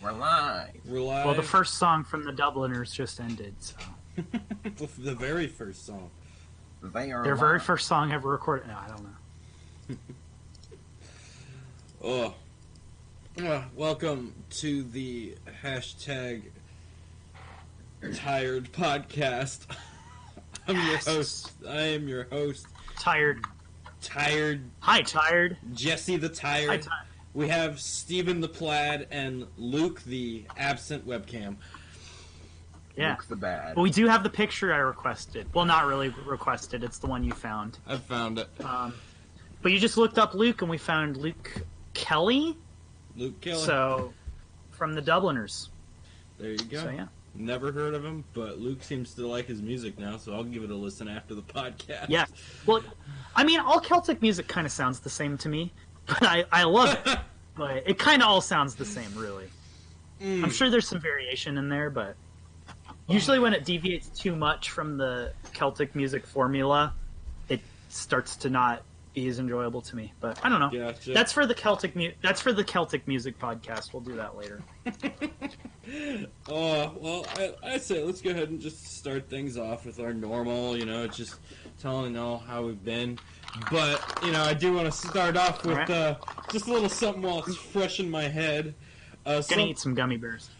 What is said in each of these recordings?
We're live. We're live. Well, the first song from the Dubliners just ended, so. The very first song. Their very first song ever recorded. No, I don't know. Welcome to the hashtag Tired Podcast. I'm your host. I am your host. Tired. Hi, Tired. Jesse the Tired. Hi, Tired. We have Steven the Plaid and Luke the absent webcam. Yeah. Luke the bad. Well, we do have the picture I requested. Well, not really requested. It's the one you found. I found it. But you just looked up Luke, and we found Luke Kelly. Luke Kelly. So, from the Dubliners. There you go. So, yeah. Never heard of him, but Luke seems to like his music now, so I'll give it a listen after the podcast. Yeah. Well, I mean, all Celtic music kind of sounds the same to me, but I love it. But it kind of all sounds the same, really. I'm sure there's some variation in there, but usually when it deviates too much from the Celtic music formula, it starts to not be as enjoyable to me. But I don't know. Gotcha. That's for the Celtic music podcast. We'll do that later. Well, I say let's go ahead and just start things off with our normal, just telling all how we've been. But, I do want to start off with just a little something while it's fresh in my head. Gonna eat some gummy bears.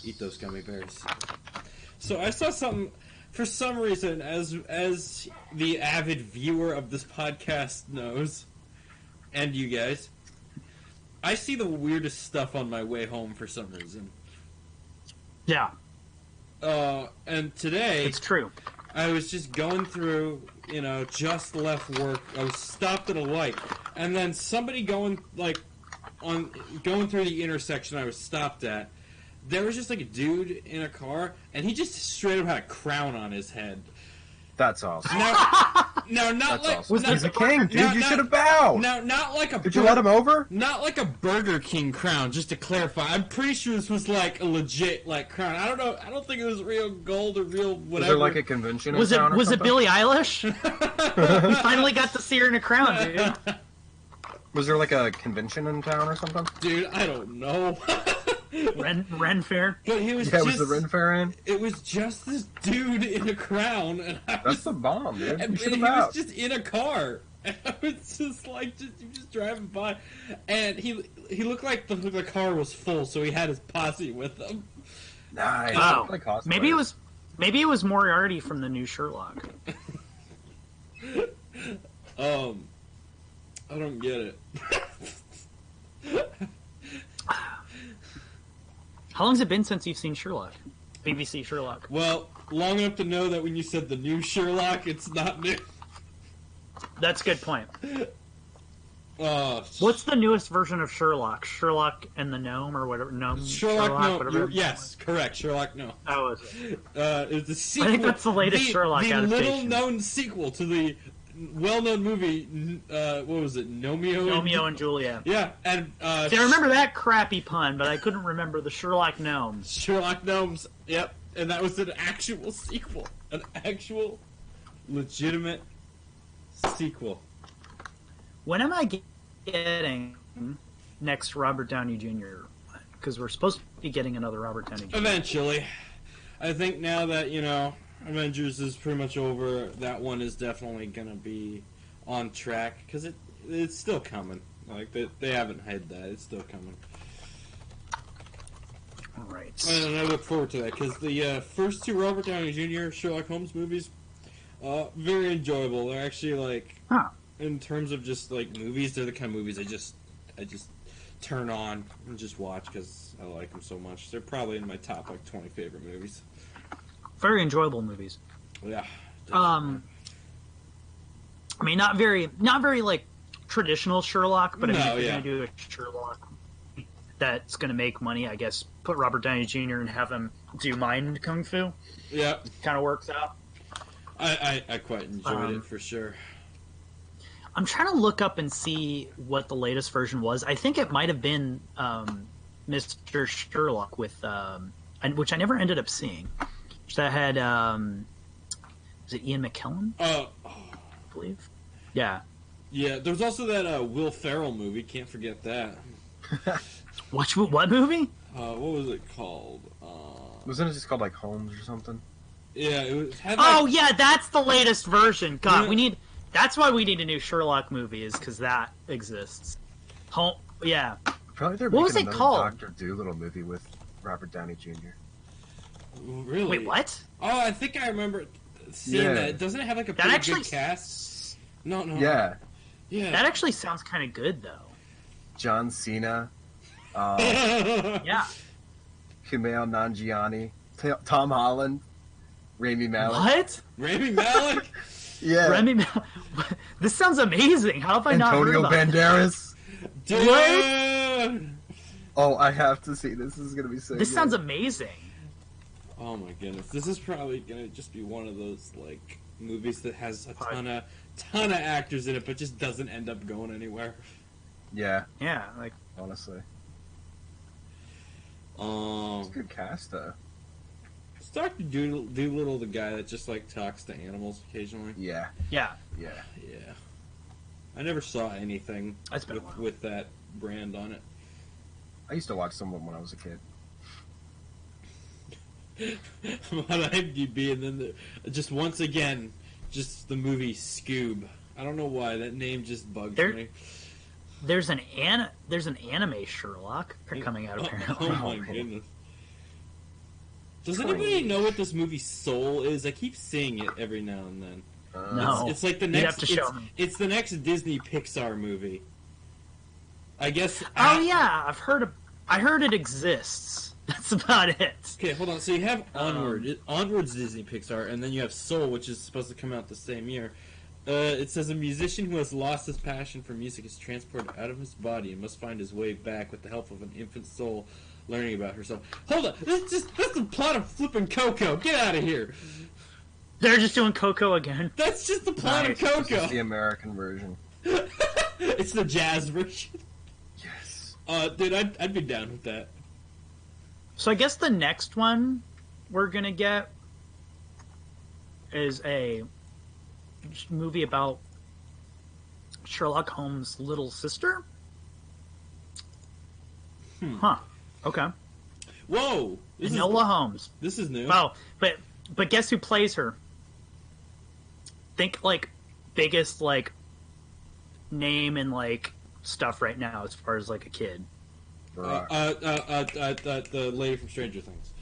Eat those gummy bears. So I saw something, for some reason, as the avid viewer of this podcast knows, and you guys, I see the weirdest stuff on my way home for some reason. Yeah. And today, It's true. I was just going through, just left work. I was stopped at a light, and then somebody going through the intersection I was stopped at. There was just like a dude in a car, and he just straight up had a crown on his head. That's awesome. No, not That's like awesome. He's a not- king, dude. no, You not- should have bowed. No, not like a. Did you let him over? Not like a Burger King crown. Just to clarify, I'm pretty sure this was like a legit crown. I don't know. I don't think it was real gold or real whatever. Was there like a convention? Was in town or it something? Billie Eilish? We finally got to see her in a crown, dude. Was there like a convention in town or something? Dude, I don't know. Ren Fair. But he was Yeah, just, was the Ren Fair in? It was just this dude in a crown, and I was, That's the bomb, dude. and You should he have was bowed. just in a car. And I was just like, just driving by, and he looked like the car was full, so he had his posse with him. Nice. Oh, Like cosplay. maybe it was Moriarty from the new Sherlock. I don't get it. How long's it been since you've seen Sherlock? BBC Sherlock. Well, long enough to know that when you said the new Sherlock, it's not new. That's a good point. Oh, What's the newest version of Sherlock? Sherlock and the Gnome or whatever? Sherlock? No, whatever. yes, correct. Sherlock. No. Oh, is it? It's the sequel. I think that's the latest Sherlock the adaptation. little-known sequel to the well-known movie. What was it? Romeo and Juliet. Yeah, and See, I remember that crappy pun, but I couldn't remember the Sherlock Gnomes. Sherlock Gnomes. Yep, and that was an actual sequel, an actual, legitimate sequel. When am I getting next Robert Downey Jr.? Because we're supposed to be getting another Robert Downey Jr. Eventually, I think now that Avengers is pretty much over, that one is definitely gonna be on track because it's still coming. Like they haven't hid that; it's still coming. All right. And I look forward to that because the first two Robert Downey Jr. Sherlock Holmes movies, very enjoyable. They're actually in terms of just like movies, they're the kind of movies I just turn on and just watch because I like them so much. They're probably in my top 20 favorite movies. Very enjoyable movies. Yeah. I mean, not very like traditional Sherlock, but I mean, if you're gonna do a Sherlock that's gonna make money, I guess put Robert Downey Jr. and have him do Mind Kung Fu. Yeah, kind of works out. I quite enjoyed it for sure. I'm trying to look up and see what the latest version was. I think it might have been Mr. Sherlock with, which I never ended up seeing. That had, was it Ian McKellen? I believe. Yeah. Yeah, there was also that Will Ferrell movie. Can't forget that. What movie? What was it called? Wasn't it just called like Holmes or something? Yeah, it was. Oh yeah, that's the latest version. God, That's why we need a new Sherlock movie, is because that exists. Yeah. Probably they're What making was it another called? Dr. Dolittle movie with Robert Downey Jr. Really? Wait, what? Oh, I think I remember seeing that. Doesn't it have like a pretty good cast? No. Yeah. Yeah. That actually sounds kind of good, though. John Cena. Yeah. Kumail Nanjiani. Tom Holland. Rami Malek. What? Rami Malek? Yeah. Rami Malek. This sounds amazing. How have I not heard Antonio about Banderas. Dude! What? Oh, I have to see. This is gonna be so This good. sounds amazing. Oh my goodness. This is probably gonna just be one of those, like, movies that has a ton of actors in it, but just doesn't end up going anywhere. Yeah, Yeah, like, honestly. It's a good cast, though. Is Dr. Dolittle the guy that just, like, talks to animals occasionally? Yeah. yeah. Yeah. I never saw anything That's been a while. with that brand on it. I used to watch some of them when I was a kid. I'm on IMDb, and then just once again, just the movie Scoob. I don't know why that name just bugs me. There's an anime Sherlock coming out apparently. Oh my goodness! Does anybody know what this movie Soul is? I keep seeing it every now and then. No, it's like the You'd next. have to show me. It's the next Disney Pixar movie. I guess. Oh yeah, I heard it exists. That's about it. Okay, hold on. So you have Onward. Onward's Disney Pixar, and then you have Soul, which is supposed to come out the same year. It says a musician who has lost his passion for music is transported out of his body and must find his way back with the help of an infant soul learning about herself. Hold on. That's the plot of flipping Coco. Get out of here. They're just doing Coco again. That's just the plot of Coco. This is the American version. It's the jazz version. Yes. Dude, I'd be down with that. So I guess the next one we're gonna get is a movie about Sherlock Holmes' little sister. Huh. Okay. Whoa. Enola Holmes. This is new. Oh, but guess who plays her? Think like biggest like name and like stuff right now as far as like a kid. The lady from Stranger Things.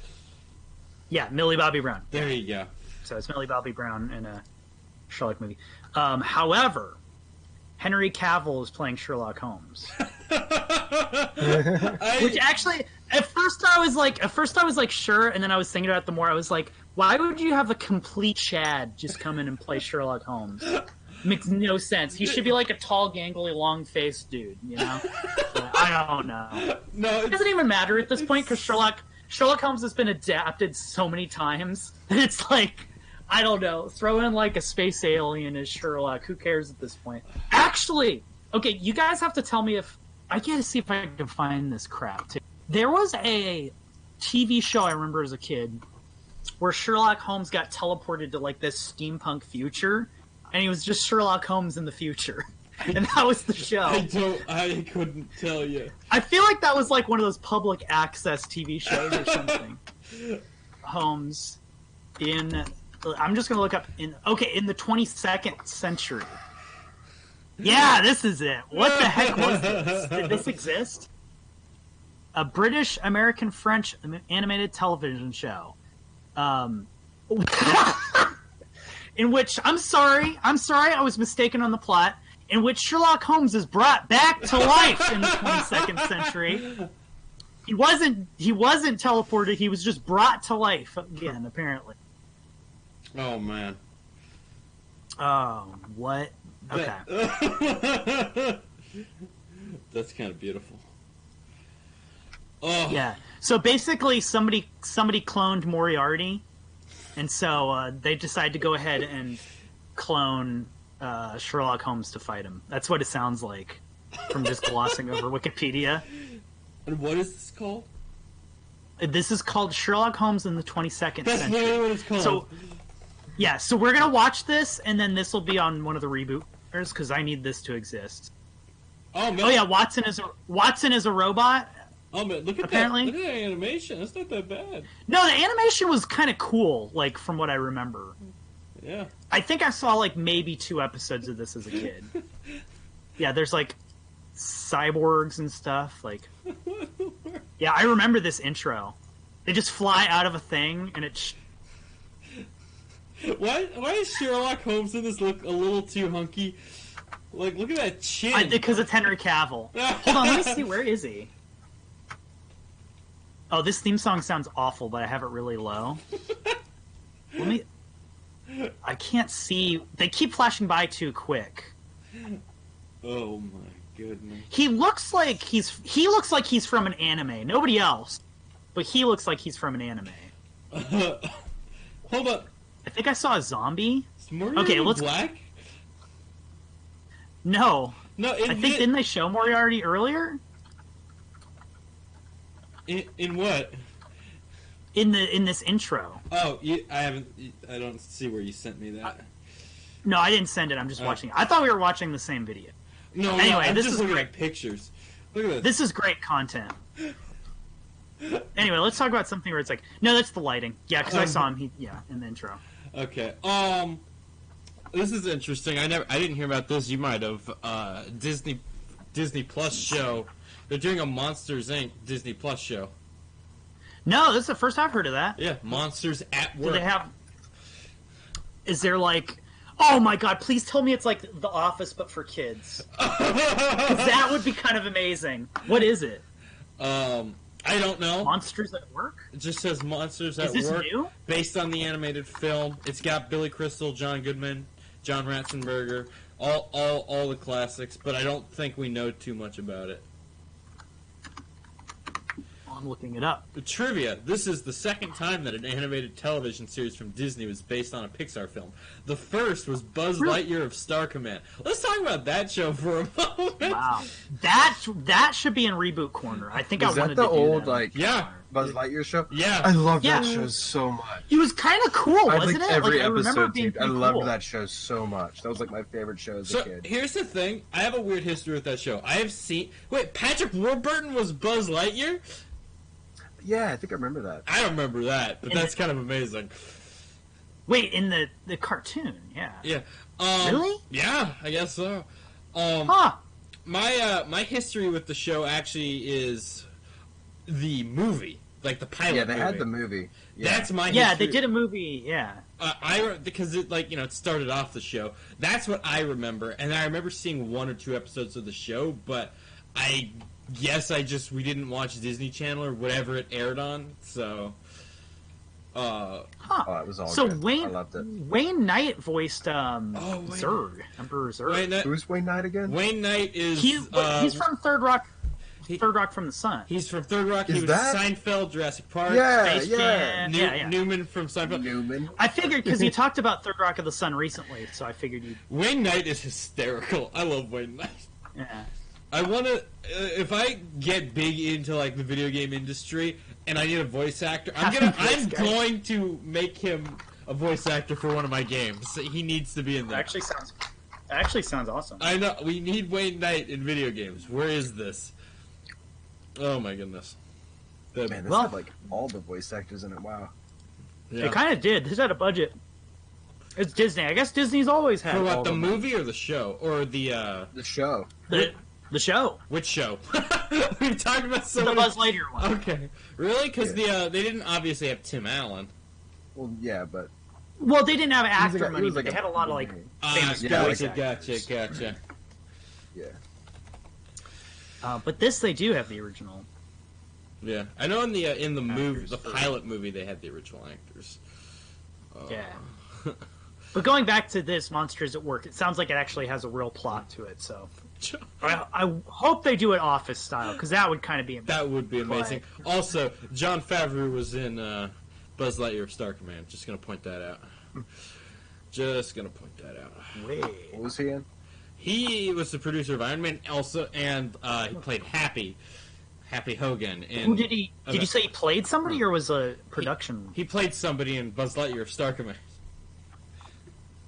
Yeah, Millie Bobby Brown. There you go. So it's Millie Bobby Brown in a Sherlock movie. However, Henry Cavill is playing Sherlock Holmes. Which actually, at first I was like, sure, and then I was thinking about it the more. I was like, why would you have a complete Chad just come in and play Sherlock Holmes? Makes no sense. He should be like a tall, gangly, long-faced dude, you know? I don't know. No, It doesn't even matter at this point because Sherlock Holmes has been adapted so many times that it's like, I don't know. Throw in like a space alien as Sherlock. Who cares at this point? Actually, okay, you guys have to tell me if I gotta see if I can find this crap too. There was a TV show I remember as a kid where Sherlock Holmes got teleported to like this steampunk future, and he was just Sherlock Holmes in the future. And that was the show. I couldn't tell you. I feel like that was like one of those public access TV shows or something. Holmes in... I'm just going to look up in the 22nd century. Yeah, this is it. What the heck was this? Did this exist? A British, American, French animated television show. In which, I'm sorry, I was mistaken on the plot, in which Sherlock Holmes is brought back to life in the 22nd century. He wasn't teleported, he was just brought to life again, apparently. Oh, man. Oh, what? Okay. That's kind of beautiful. Oh. Yeah. So basically, somebody cloned Moriarty, and so they decided to go ahead and clone Sherlock Holmes to fight him. That's what it sounds like from just glossing over Wikipedia. And what is this called? This is called Sherlock Holmes in the 22nd That's century. literally what it's called. So, yeah, so we're gonna watch this, and then this will be on one of the rebooters because I need this to exist. Oh, man. Oh yeah, Watson is a robot. Oh man, look at Apparently. that! Look at that animation. That's not that bad. No, the animation was kind of cool, like from what I remember. Yeah. I think I saw like maybe 2 episodes of this as a kid. Yeah, there's like cyborgs and stuff. Like, yeah, I remember this intro. They just fly out of a thing, and it. Why does Sherlock Holmes in this look a little too hunky? Like, look at that chin. Because it's Henry Cavill. Hold on, let me see. Where is he? Oh, this theme song sounds awful, but I have it really low. Let me. I can't see. They keep flashing by too quick. Oh my goodness. He looks like he's from an anime. Nobody else, but he looks like he's from an anime. Hold up. I think I saw a zombie. Is Moriarty Okay, let's. black? No. No, I think didn't they show Moriarty earlier? In what? In this intro. Oh, I don't see where you sent me that. No, I didn't send it. I'm just watching it. I thought we were watching the same video. No, Anyway, I'm this just is looking great. at pictures. Look at this. This is great content. Anyway, let's talk about something where it's like, no, that's the lighting. Yeah, because I saw him. In the intro. Okay. This is interesting. I didn't hear about this. You might have. Disney Plus show. They're doing a Monsters Inc. Disney Plus show. No, this is the first I've heard of that. Yeah, Monsters at Work. Do they have? Is there like? Oh my god! Please tell me it's like The Office, but for kids. 'Cause that would be kind of amazing. What is it? I don't know. Monsters at Work? It just says Monsters at Is this Work. new? Based on the animated film. It's got Billy Crystal, John Goodman, John Ratzenberger, all the classics, but I don't think we know too much about it. I'm looking it up. The trivia. This is the second time that an animated television series from Disney was based on a Pixar film. The first was Buzz Lightyear of Star Command. Let's talk about that show for a moment. Wow, that should be in Reboot Corner. I think Was I that wanted the to do old that. like Buzz Lightyear show? Yeah. I love that Yeah. show so much. He was kind of cool, I wasn't liked it? every Like, I remember episode, being dude. I pretty loved cool. that show so much. That was like my favorite show as a So kid. here's the thing. I have a weird history with that show. I have seen. Wait, Patrick Warburton was Buzz Lightyear? Yeah, I think I remember that. I don't remember that, but that's kind of amazing. Wait, in the cartoon, yeah. Yeah. Really? Yeah, I guess so. Huh. My history with the show actually is the movie, like the pilot. Yeah, they movie. had the movie. Yeah. That's my Yeah, history. they did a movie. Yeah. Because it started off the show. That's what I remember, and I remember seeing 1 or 2 episodes of the show. But I guess we didn't watch Disney Channel or whatever it aired on. So, Huh. Oh, it was all So good. Wayne I loved it. Wayne Knight voiced Wayne- Zurg, Emperor Zurg. Who's Wayne Knight again? Wayne Knight is He's from Third Rock. Third Rock from the Sun. He's from Third Rock. He Is was that- Seinfeld, Jurassic Park. Yeah, Space yeah. Jam. Yeah. Newman from Seinfeld. Newman. I figured because you talked about Third Rock of the Sun recently, so I figured you. Wayne Knight is hysterical. I love Wayne Knight. Yeah. I want to. If I get big into like the video game industry and I need a voice actor, I'm going to make him a voice actor for one of my games. He needs to be in there. Actually sounds awesome. I know we need Wayne Knight in video games. Where is this? Oh my goodness. Man, this Well- had like all the voice actors in it. Wow. Yeah. It kind of did. This had a budget. It's Disney. I guess Disney's always had For all what, the money. movie or the show or the The show. The show. which show? We talked about so The many. Buzz Lightyear one. Okay, really? Because Yeah. they didn't obviously have Tim Allen. Well, yeah, but Well, they didn't have He was actor like a- money, he was but like they had a lot of like famous yeah, voice like- actors. Gotcha. yeah. But this they do have the original. Yeah, I know in the movie, Actors the for- pilot movie, they had the original actors. Yeah. But going back to this Monsters at Work, it sounds like it actually has a real plot to it. So I hope they do it Office style because that would kind of be amazing. That would be amazing. Also, Jon Favreau was in Buzz Lightyear of Star Command. Just gonna point that out. Just gonna point that out. Wait. What was he in? He was the producer of Iron Man, also, and he played Happy Hogan. In, Who did he? Did you say he played somebody or was a production? He played somebody in Buzz Lightyear of Star Command.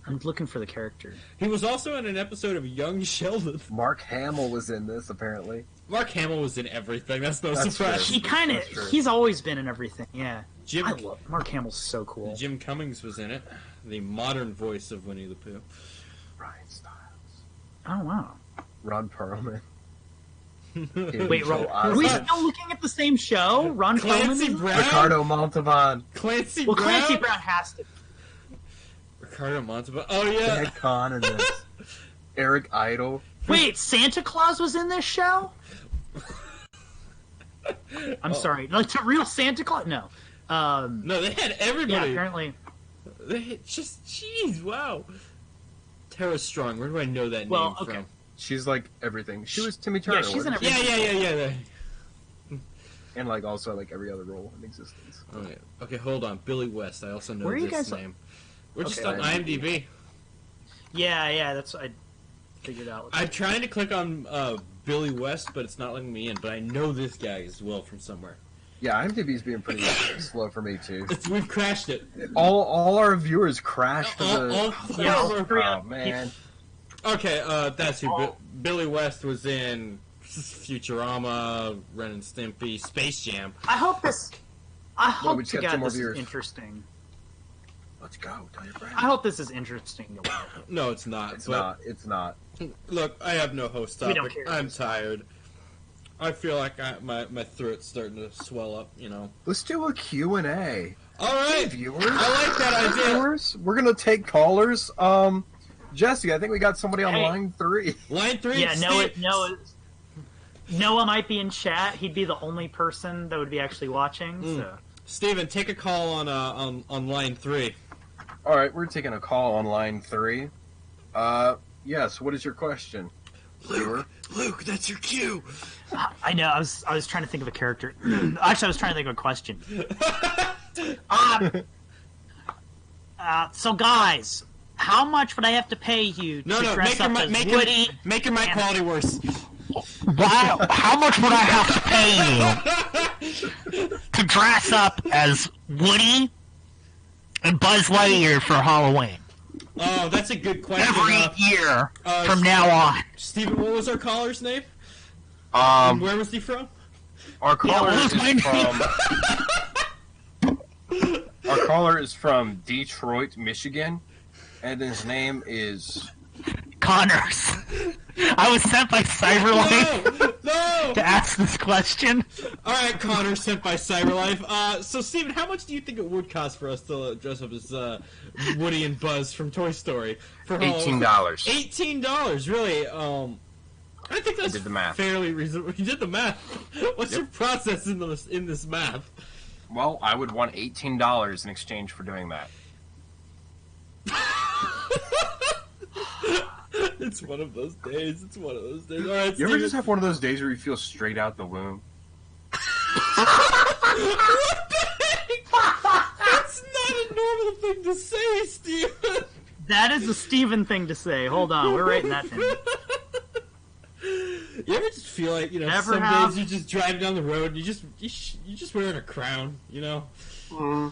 I'm looking for the character. He was also in an episode of Young Sheldon. Mark Hamill was in this apparently. Mark Hamill was in everything. That's no That's surprise. true. He kind of, That's true. he's always been in everything. Yeah, Jim I love Mark Hamill's so cool. Jim Cummings was in it, the modern voice of Winnie the Pooh. Ryan Stiles. Oh wow. Ron Perlman. Wait, Joe are we Osment. still looking at the same show? Ron Clancy Perlman? Brown. Ricardo Montalban. Clancy Well, Brown. Clancy Brown has to. Ricardo Montalban. Oh yeah. Ed Con in this. Eric Idle. Wait, Santa Claus was in this show? I'm sorry, like the real Santa Claus? No. No, they had Yeah, everybody. apparently. They had just jeez, wow. Tara Strong. Where do I know that Well, name okay. from? She's like everything. She was Timmy Turner. Yeah, she's in wasn't she? Yeah. And like also like every other role in existence. Okay, hold on. Billy West. I also know Where are you this guys- name. We're just Okay. on IMDb. Yeah, that's I figured out. I'm trying to click on Billy West, but it's not letting me in. But I know this guy as well from somewhere. Yeah, IMDb's being pretty slow for me too. We've crashed it. All our viewers crashed to the. All four Yeah, of our- three Oh of- man. Okay, that's who. Billy West was in Futurama, Ren and Stimpy, Space Jam. I hope we just to got God two more this is viewers. interesting. Let's go. Tell your friends. I hope this is interesting to watch. No, it's not. It's but not. It's not. Look, I have no host We topic. don't care. I'm tired. I feel like my throat's starting to swell up. You know. Let's do a Q&A. All Hey, right. viewers. I like that idea. Viewers, we're gonna take callers. Jesse, I think we got somebody on Hey. line 3. Line 3. Yeah, Steve. Noah might be in chat. He'd be the only person that would be actually watching. So Steven, take a call on line 3. All right, we're taking a call on line 3. Yes. What is your question, viewer? Luke, that's your cue. I know. I was trying to think of a character. Actually, I was trying to think of a question. So guys, how much would I have to pay you to dress up as Woody? Make your mic and- quality worse. Wow, how much would I have to pay you to dress up as Woody and Buzz Lightyear for Halloween? Oh, that's a good question. Every year uh, from now on. Steven, what was our caller's name? And where was he from? Our caller what is was my from. Our caller is from Detroit, Michigan, and his name is. Connors. I was sent by CyberLife No! to ask this question. All right, Connor, sent by CyberLife. So, Steven, how much do you think it would cost for us to dress up as Woody and Buzz from Toy Story for Halloween? $18. $18, really? I think that's did the math. fairly reasonable. You did the math. What's your process in this math? Well, I would want $18 in exchange for doing that. It's one of those days. All right, You ever Steven. just have one of those days where you feel straight out the womb? That's not a normal thing to say, Steven. That is a Steven thing to say. Hold on, we're writing that down. You ever just feel like, Never some have. days you just drive down the road and you just wearing a crown, you know? You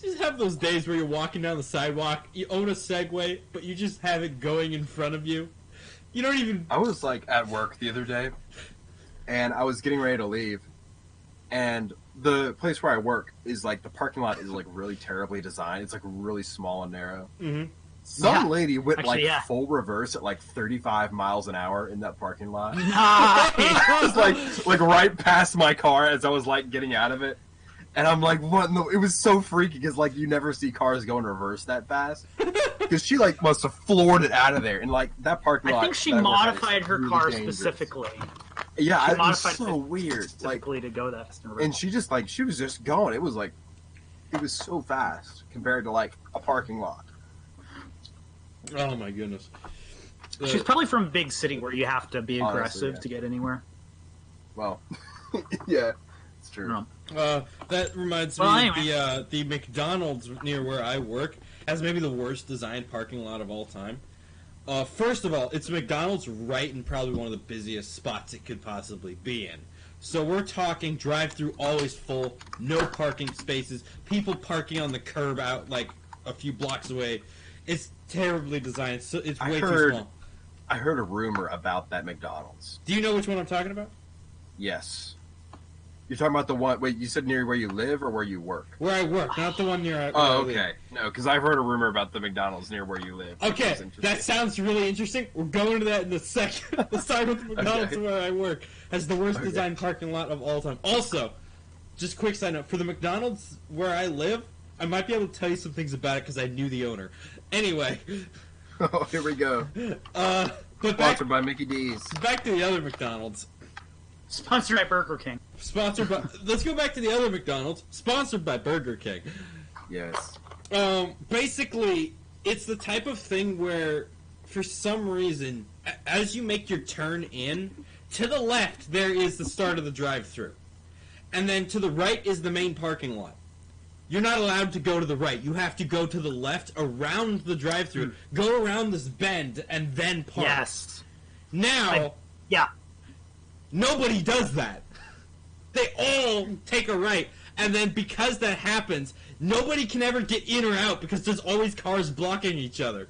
just have those days where you're walking down the sidewalk, you own a Segway, but you just have it going in front of you. You don't even... I was like at work the other day, and I was getting ready to leave, and the place where I work is like the parking lot is like really terribly designed. It's like really small and narrow. Mhm. Some Yeah. lady went Actually, like yeah. full reverse at like 35 miles an hour in that parking lot. Nice. I was like right past my car as I was like getting out of it. And I'm like, what? No, it was so freaky because like you never see cars go in reverse that fast. Because she like must have floored it out of there, and like that parking lot. I think she that I work at is modified her really car dangerous. specifically. Yeah, She it was modified so it weird. Like, specifically to go that fast. and she just like she was just going. It was like, it was so fast compared to like a parking lot. Oh my goodness. She's probably from a big city where you have to be Honestly, aggressive yeah. to get anywhere. Well, yeah, it's true. No. That reminds Well, me, anyway. the McDonald's near where I work has maybe the worst designed parking lot of all time. First of all, it's McDonald's right in probably one of the busiest spots it could possibly be in. So we're talking drive-through always full, no parking spaces, people parking on the curb out like a few blocks away. It's terribly designed, so it's way too small. I heard a rumor about that McDonald's. Do you know which one I'm talking about? Yes. You're talking about the one... Wait, you said near where you live or where you work? Where I work, not the one near where Oh, I live. okay. No, because I've heard a rumor about the McDonald's near where you live. Okay, that sounds really interesting. We're going to that in a second. Let's start with the McDonald's where I work. Has the worst designed parking lot of all time. Also, just quick side note, for the McDonald's where I live, I might be able to tell you some things about it because I knew the owner. Anyway. Oh, here we go. But Sponsored by Mickey D's. Back to the other McDonald's. Sponsored by Burger King. Sponsored by... Let's go back to the other McDonald's. Sponsored by Burger King. Yes. Basically, it's the type of thing where, for some reason, as you make your turn in, to the left there is the start of the drive-thru. And then to the right is the main parking lot. You're not allowed to go to the right. You have to go to the left around the drive-thru, go around this bend, and then park. Yes. Now... Yeah. Nobody does that. They all take a right, and then because that happens, nobody can ever get in or out because there's always cars blocking each other.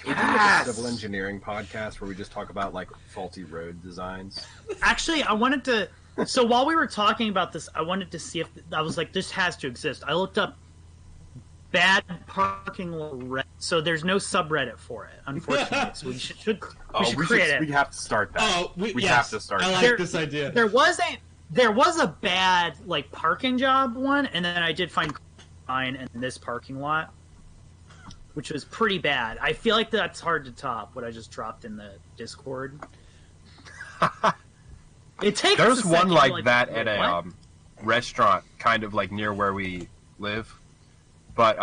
We do like a civil engineering podcast where we just talk about like faulty road designs. Actually, I wanted to. So while we were talking about this, I wanted to see if I was like, this has to exist. I looked up bad parking lot. So there's no subreddit for it, unfortunately. So we should create it. We have to start that. Oh, we have to start. I like this idea. There was a bad like parking job one, and then I did find mine in this parking lot, which was pretty bad. I feel like that's hard to top. What I just dropped in the Discord. It takes. There's one like like that at a restaurant, kind of like near where we live, but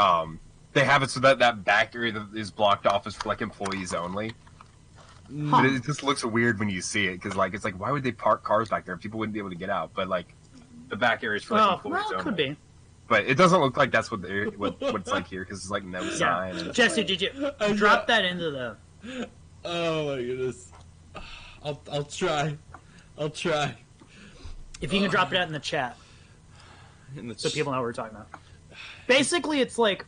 they have it so that that back area that is blocked off is for like employees only. But it just looks weird when you see it because like it's like why would they park cars back there? People wouldn't be able to get out. But like the back area is for like employees only. Could be. But it doesn't look like that's what what it's like here because it's like no sign. And Jesse, did you drop that into the? Oh my goodness! I'll try. I'll try. If you can drop it out in the chat, so people know what we're talking about. Basically, it's like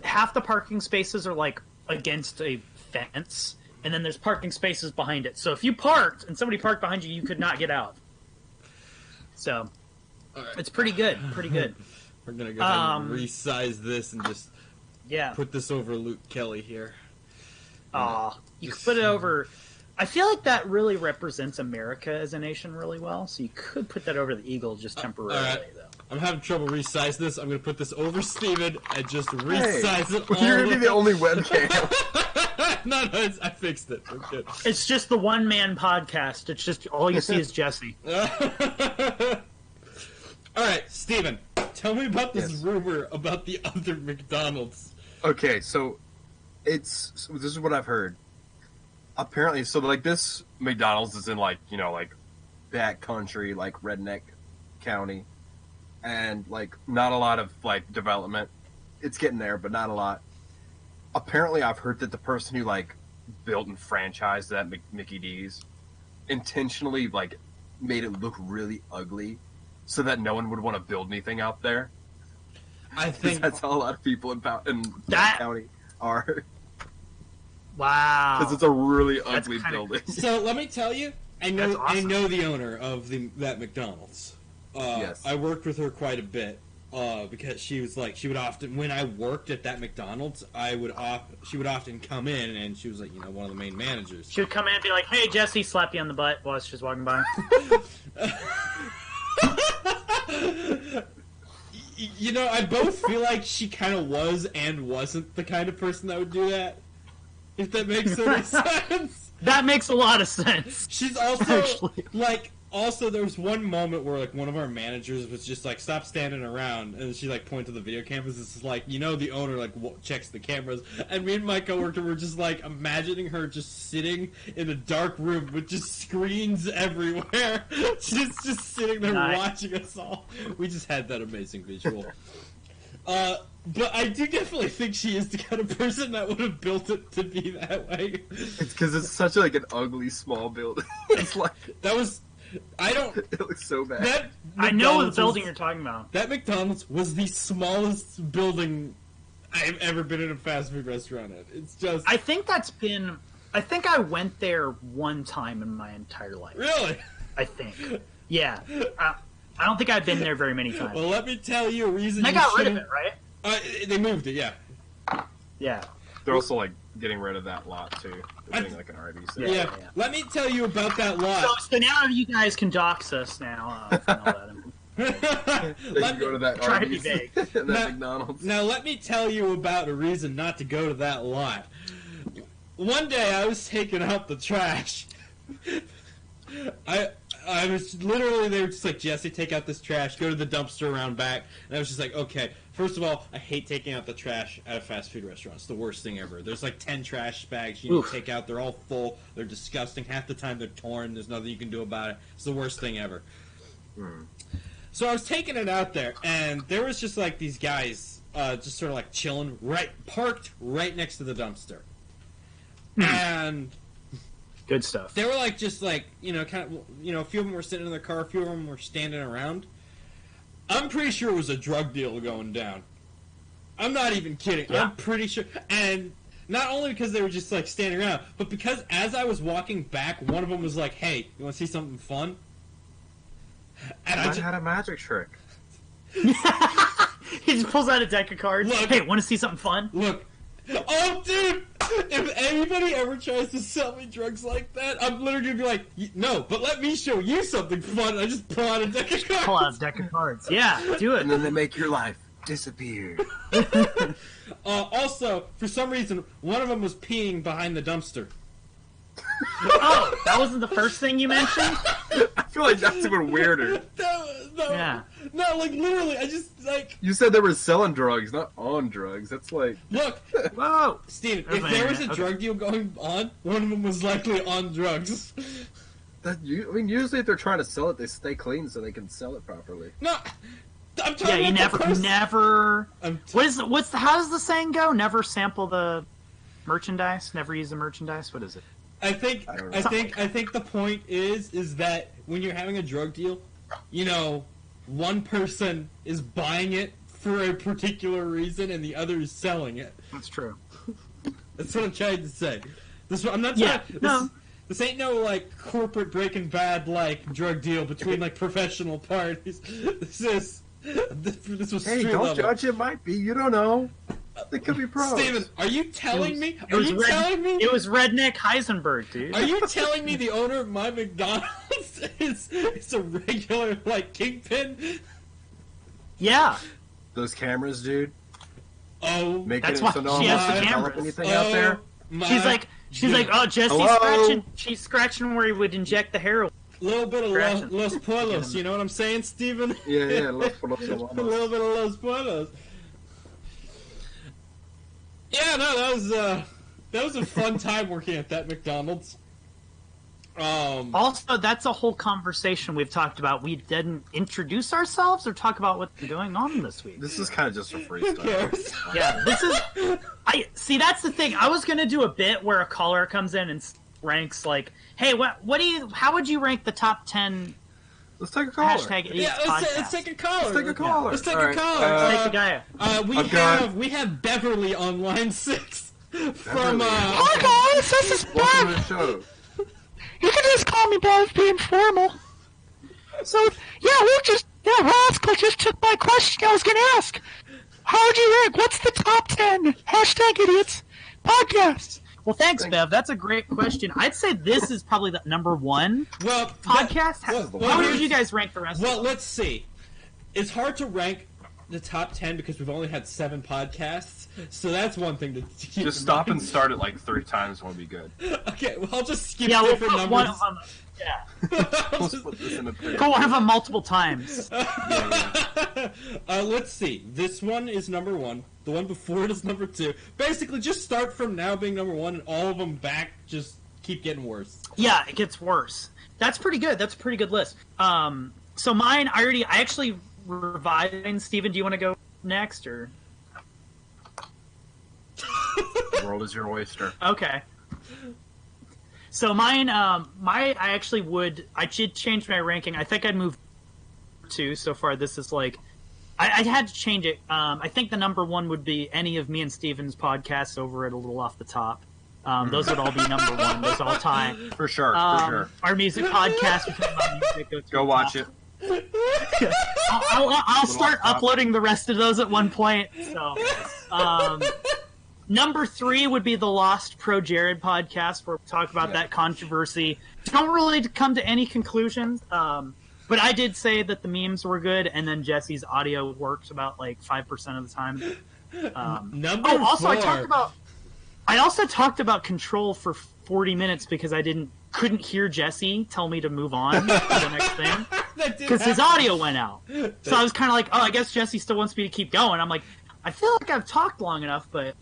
half the parking spaces are like against a fence, and then there's parking spaces behind it. So if you parked and somebody parked behind you, you could not get out. So it's pretty good. Pretty good. We're gonna go ahead and resize this and just put this over Luke Kelly here. You could put it over. I feel like that really represents America as a nation really well. So you could put that over the Eagle just temporarily, though. I'm having trouble resize this. I'm gonna put this over Steven and just resize it. You're gonna be the only webcam. No, I fixed it. We're good. It's just the one-man podcast. It's just all you see is Jesse. All right, Steven, tell me about this rumor about the other McDonald's. Okay, so this is what I've heard. Apparently, so like this McDonald's is in like, you know, like back country, like redneck county, and like not a lot of like development. It's getting there, but not a lot. Apparently, I've heard that the person who like built and franchised that Mickey D's intentionally like made it look really ugly so that no one would want to build anything out there. I think that's how a lot of people in that county are. Wow. Because it's a really ugly building. So let me tell you, I know the owner of that McDonald's. Yes. I worked with her quite a bit because she was like, she would often, when I worked at that McDonald's, she would often come in and she was like, you know, one of the main managers. She would come in and be like, "Hey, Jesse," slap you on the butt while she's walking by. You know, I both feel like she kind of was and wasn't the kind of person that would do that. If that makes any sense. That makes a lot of sense. She's also, also there was one moment where, like, one of our managers was just like, "Stop standing around," and she, like, pointed to the video cameras. It's like, you know, the owner, like, checks the cameras. And me and my coworker were just, like, imagining her just sitting in a dark room with just screens everywhere. She's just sitting there watching us all. We just had that amazing visual. But I do definitely think she is the kind of person that would have built it to be that way. It's because it's such like an ugly small building. It's like that was. I don't. It looks so bad. I know the building you're talking about. That McDonald's was the smallest building I've ever been in a fast food restaurant at. It's just. I think I went there one time in my entire life. Really? I think. Yeah. I don't think I've been there very many times. Well, let me tell you a reason. They got rid of it, right? They moved it, yeah. Yeah. They're also like getting rid of that lot too. They're getting like an RV. Yeah. Let me tell you about that lot. So now you guys can dox us now. They can go to that Try to RV be vague. and that McDonald's. Now let me tell you about a reason not to go to that lot. One day I was taking out the trash. I was literally, they were just like, Jesse, take out this trash, go to the dumpster around back. And I was just like, okay, first of all, I hate taking out the trash at a fast food restaurant. It's the worst thing ever. There's like 10 trash bags you need to take out. They're all full. They're disgusting. Half the time they're torn. There's nothing you can do about it. It's the worst thing ever. So I was taking it out there, and there was just like these guys just sort of like chilling, parked right next to the dumpster. And good stuff. they were like, just like, kind of, a few of them were sitting in their car, a few of them were standing around. I'm pretty sure it was a drug deal going down. I'm not even kidding. Yeah. I'm pretty sure. And not only because they were just like standing around, but because as I was walking back, one of them was like, hey, you want to see something fun? And I had a magic trick. He just pulls out a deck of cards. Look. Hey, want to see something fun? Look. Oh, dude! If anybody ever tries to sell me drugs like that, I'm literally gonna be like, no, but let me show you something fun. I just pull out a deck of cards. Pull out a deck of cards. Yeah, do it. And then they make your life disappear. Also, for some reason, one of them was peeing behind the dumpster. Oh, that wasn't the first thing you mentioned? I feel like that's even weirder. No, Yeah. no, like literally, I just like You said they were selling drugs, not on drugs. That's like look, Whoa! Steven, There's if my there was a internet. drug deal going on, one of them was likely on drugs. that. I mean, usually if they're trying to sell it, they stay clean so they can sell it properly. No, I'm Yeah, talking you about the person. never. I'm How does the saying go? Never sample the merchandise. Never use the merchandise. What is it? I think I don't know. I think the point is that when you're having a drug deal, one person is buying it for a particular reason and the other is selling it. That's true. That's what I'm trying to say. I'm not Yeah, trying. no. This ain't no like corporate Breaking Bad like drug deal between like professional parties. This was Hey, street don't level. judge. It might be. You don't know. They could be pros. Steven, are you telling me? It Are was you red- telling me? It was Redneck Heisenberg, dude. Are you telling me the owner of my McDonald's is a regular like kingpin? Yeah. Those cameras, dude. Oh, Making That's it why so no she one has can the develop cameras. anything out there. She's like, oh, Jesse's Hello? scratching. She's scratching where he would inject the heroin. little bit of Scratching. Los Pueblos. You know what I'm saying, Steven? Yeah, Los a little bit of Los Pueblos. Yeah, no, that was a fun time working at that McDonald's. Also, that's a whole conversation we've talked about. We didn't introduce ourselves or talk about what's going on this week. This is kind of just a Who freestyle. cares? Yeah, this is. I see. That's the thing. I was gonna do a bit where a caller comes in and ranks like, "Hey, what do you? How would you rank the top 10 Let's take a caller. hashtag idiots Yeah, podcasts?" let's take a caller. Let's take a caller. Let's take All a right, caller. Let's take the guy. We have Beverly on line 6 from Beverly. Hi guys, this is Welcome to the show. You can just call me Bev, being formal. So, yeah, Rascal just took my question I was going to ask. How would you rank? What's the top 10 hashtag idiots podcasts? Well, thanks, Bev. That's a great question. I'd say this is probably the number one well podcast. How would here's- you guys rank the rest Well, of them? let's see. It's hard to rank the top 10 because we've only had 7 podcasts, so that's one thing to keep Just in stop mind. and start it like 3 times won't be good. Okay, well, I'll just skip Yeah, we'll different put numbers. one of them. Yeah. I'll Let's just- put this in a thing. Put one of them multiple times. Let's see. This one is number 1. The one before it is number 2. Basically, just start from now being number 1, and all of them back just keep getting worse. Yeah, it gets worse. That's pretty good. That's a pretty good list. So mine, I actually revised. Steven, do you want to go next or? The world is your oyster. Okay. So mine, I did change my ranking. I think I'd move 2 so far. This is like, I had to change it. I think the number 1 would be any of me and Steven's podcasts over at A Little Off the Top. Those would all be number one. Those all time. For sure. Our music podcast. We talk about music, Go watch it. I'll start uploading the rest of those at one point. So, number 3 would be the Lost Pro Jared podcast, where we talk about that controversy. Don't really come to any conclusions. But I did say that the memes were good, and then Jesse's audio works about like 5% of the time. Number 4. I also talked about Control for 40 minutes because I couldn't hear Jesse tell me to move on to the next thing because his audio went out. So I was kind of like, oh, I guess Jesse still wants me to keep going. I'm like, I feel like I've talked long enough, but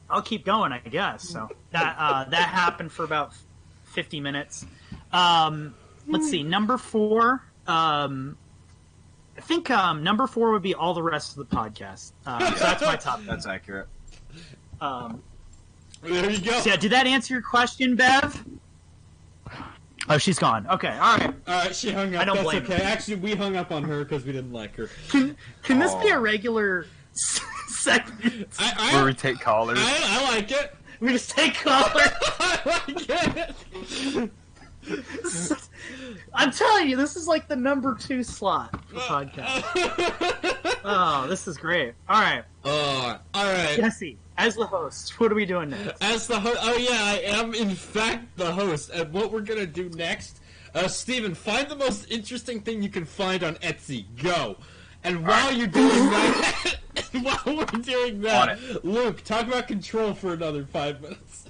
I'll keep going, I guess. So that happened for about 50 minutes. Let's see, number 4. I think number 4 would be all the rest of the podcast. So that's my top. That's accurate. There you go. So yeah, did that answer your question, Bev? Oh, she's gone. Okay, all right. All right, she hung up. I don't That's blame okay. her. Actually, we hung up on her because we didn't like her. Can this be a regular segment? Where we take callers. I like it. We just take callers. I like it. I'm telling you, this is like the number 2 slot for podcast. Oh, this is great. All right. All right. Jesse, as the host, what are we doing next? As the host, oh yeah, I am in fact the host. And what we're gonna do next, Steven, find the most interesting thing you can find on Etsy. Go. And while you're doing that, while we're doing that, Luke, talk about Control for another 5 minutes.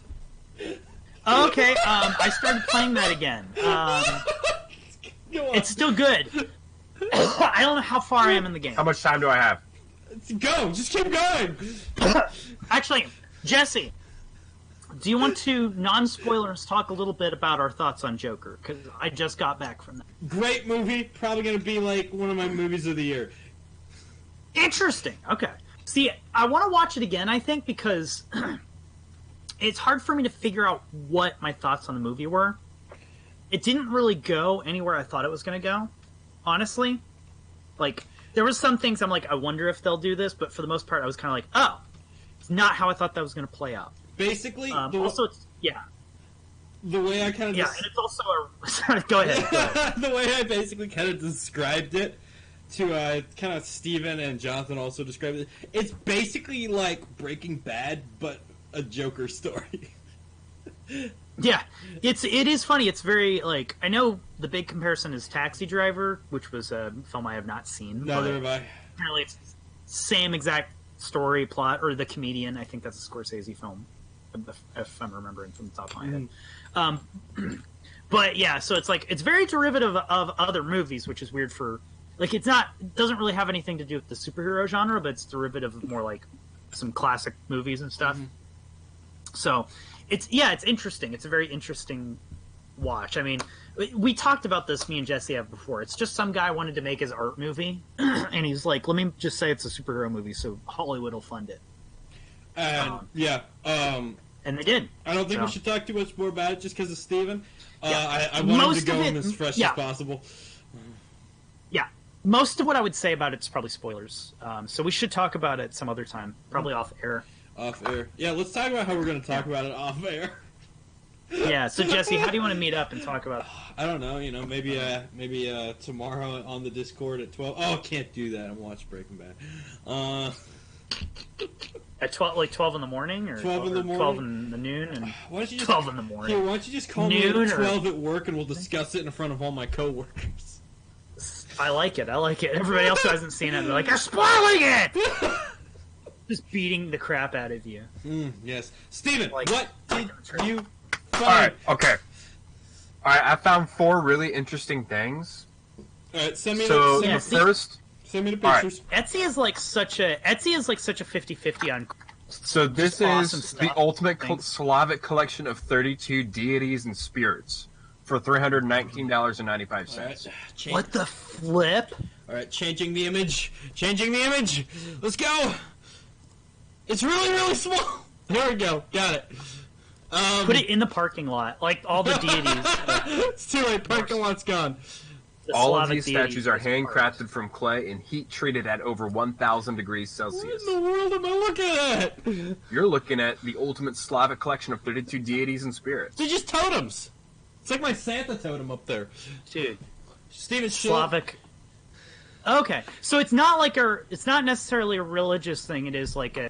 Okay, I started playing that again. It's still good. I don't know how far I am in the game. How much time do I have? Go, just keep going. Actually, Jesse, do you want to, non-spoilers, talk a little bit about our thoughts on Joker? Because I just got back from that. Great movie. Probably going to be like one of my movies of the year. Interesting. Okay. See, I want to watch it again, I think, because it's hard for me to figure out what my thoughts on the movie were. It didn't really go anywhere I thought it was going to go, honestly. Like, there was some things I'm like, I wonder if they'll do this, but for the most part, I was kind of like, oh, it's not how I thought that was going to play out. Basically, also, it's, yeah. The way I kind of... Yeah, and it's also a... Sorry, go ahead. The way I basically kind of described it to kind of Steven and Jonathan also described it, it's basically like Breaking Bad, but a Joker story. Yeah, it is funny. It's very, like, I know the big comparison is Taxi Driver, which was a film I have not seen. Neither have I. Apparently it's same exact story, plot, or The Comedian. I think that's a Scorsese film, if I'm remembering from the top of my head. But yeah, so it's like, it's very derivative of other movies, which is weird for, like, it doesn't really have anything to do with the superhero genre, but it's derivative of more like some classic movies and stuff. So it's interesting. It's a very interesting watch. I mean, we talked about this, me and Jesse have before. It's just some guy wanted to make his art movie, and he's like, let me just say it's a superhero movie, so Hollywood will fund it. And and they did. I don't think we should talk too much more about it just because of Steven. I want him to go in as fresh as possible. Yeah. Most of what I would say about it's probably spoilers. So we should talk about it some other time, probably off air. Off air. Yeah, let's talk about how we're going to talk about it off air. Yeah, so Jesse, how do you want to meet up and talk about it? I don't know, maybe tomorrow on the Discord at 12. Oh, I can't do that. I'm watching Breaking Bad. At 12 in the morning? Or 12 in the morning? 12 in the noon? And why don't you 12 in the morning. Here, why don't you just call me at 12 at work and we'll discuss it in front of all my coworkers. I like it. Everybody else who hasn't seen it, they're like, you're spoiling it! Just beating the crap out of you. Yes. Steven, like, what did you find? Alright, okay. Alright, I found 4 really interesting things. Alright, send me the first... Send me the pictures. Right. Etsy is like such a 50-50 on. So this awesome is stuff. the ultimate Slavic collection of 32 deities and spirits for $319.95. Right. What the flip? All right, changing the image. Let's go. It's really, really small. There we go. Got it. Put it in the parking lot, like all the deities. It's too late. Parking lot's gone. All of Slavic these deity statues are is part. handcrafted from clay and heat treated at over 1,000 degrees What Celsius. in the world am I looking at? You're looking at the ultimate Slavic collection of 32 deities and spirits. They're just totems. It's like my Santa totem up there. Dude, Steven Slavic. Okay, so it's not necessarily a religious thing. It is like a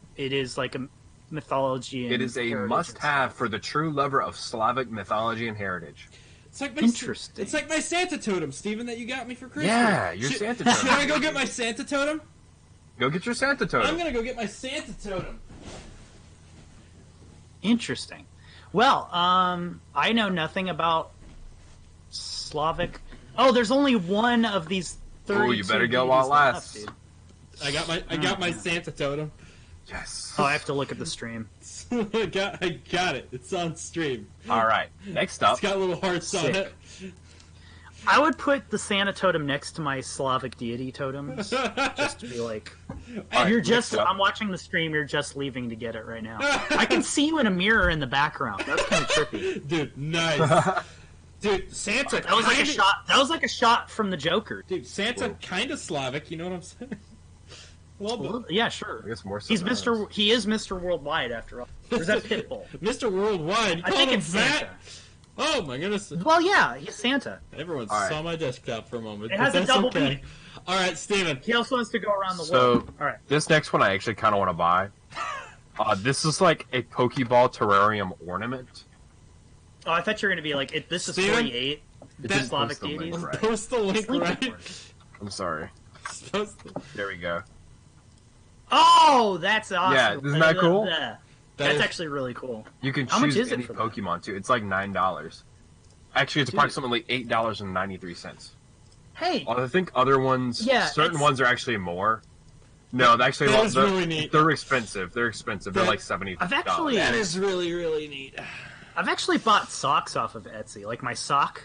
mythology. And It is a heritage must-have for the true lover of Slavic mythology and heritage. It's like my Interesting. It's like my Santa totem, Steven, that you got me for Christmas. Yeah, your Should- Santa totem. Should I go get my Santa totem? Go get your Santa I'm totem. gonna go get my Santa totem. Interesting. Well, I know nothing about Slavic. Oh, there's only one of these 32 Oh, you better go deities while it left, lasts. dude. I got my Santa totem. Yes. Oh, I have to look at the stream. I got it. It's on stream. All right. Next up. It's got little hearts on Sick. it. I would put the Santa totem next to my Slavic deity totems, just to be like, All you're right, just. next up. I'm watching the stream. You're just leaving to get it right now. I can see you in a mirror in the background. That's kind of trippy. Dude, nice. Dude, Santa. That was like a kinda- shot. That was like a shot from the Joker. Dude, Santa Whoa. kind of Slavic. You know what I'm saying? Well, Well, yeah, sure. I guess more so He's than Mr. others. He is Mr. Worldwide after all. Or is that Pitbull? Mr. Worldwide. You I called think him it's that? Santa. Oh my goodness. Well, yeah, he's Santa. Everyone All right. saw my desktop for a moment. It but has a that's double okay. beat. All right, Steven. He also wants to go around the So- world. All right. This next one I actually kind of want to buy. This is like a Pokeball terrarium ornament. Oh, I thought you were gonna be like, this is Steven? 48 It That- didn't Slavic post the link deities. right. Post the link, Link right? it for us. I'm sorry. Supposed to- There we go. Oh, that's awesome. Yeah, isn't that cool? That That's is- actually really cool. You can How much choose is it any for that? Pokemon too. It's like $9. Actually, it's Dude. approximately $8.93. Hey, I think other ones, Yeah, certain it's- ones are actually more. No, actually, That is they're, really neat. they're expensive. They're expensive. They're That- like $70. I've actually- That is really, really neat. I've actually bought socks off of Etsy, like my socks,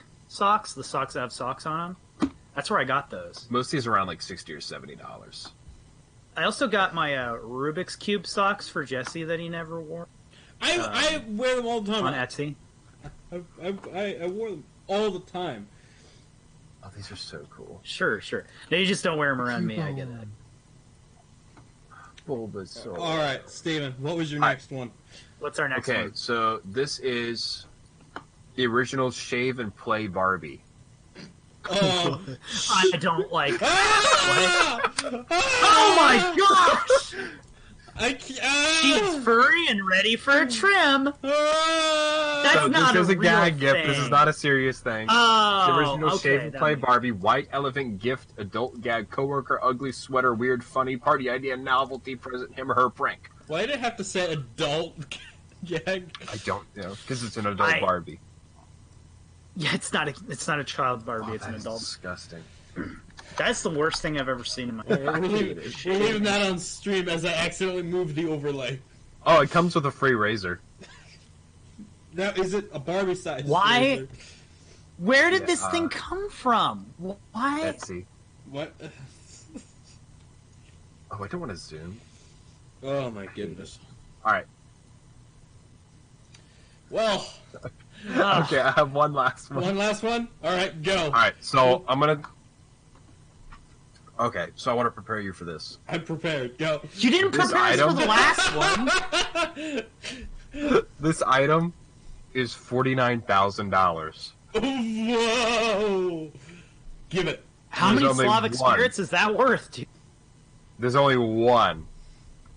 the socks that have socks on them. That's where I got those. Most of these are around like $60 or $70. I also got my Rubik's Cube socks for Jesse that he never wore I wear them all the time. on Etsy. I wore them all the time. Oh, these are so cool. Sure. No, you just don't wear them around me. I get it. Bulbasaur. All right, Steven, what was your All right. next one? What's our next Okay, one? so this is the original Shave and Play Barbie. Oh, I don't like. ah! Oh my gosh! I can't. She's furry and ready for a trim. That's So not this is a a gag real gift. This is thing. not a serious thing. the Oh, original okay, Shave and that Play makes- Barbie, white elephant gift, adult gag, coworker, ugly sweater, weird, funny, party idea, novelty, present, him or her prank. Why did it have to say adult gag? I don't know, because it's an adult Barbie. Yeah, it's not a child Barbie. Oh, it's an that is adult. disgusting. That's the worst thing I've ever seen in my life. We're leaving that on stream as I accidentally moved the overlay. Oh, it comes with a free razor. Now, is it a Barbie size? Why? razor? Where did Yeah, this thing come from? Why? Etsy. What? Oh, I don't want to zoom. Oh my goodness. All right. Well, Ugh. Okay, I have one last one. one last one. All right, go. All right, so I'm gonna. Okay, so I want to prepare you for this. I'm prepared. Go. You didn't This prepare us for item- the last one. This item is $49,000. Whoa! Give it. How There's many only Slavic one. spirits is that worth, dude? There's only one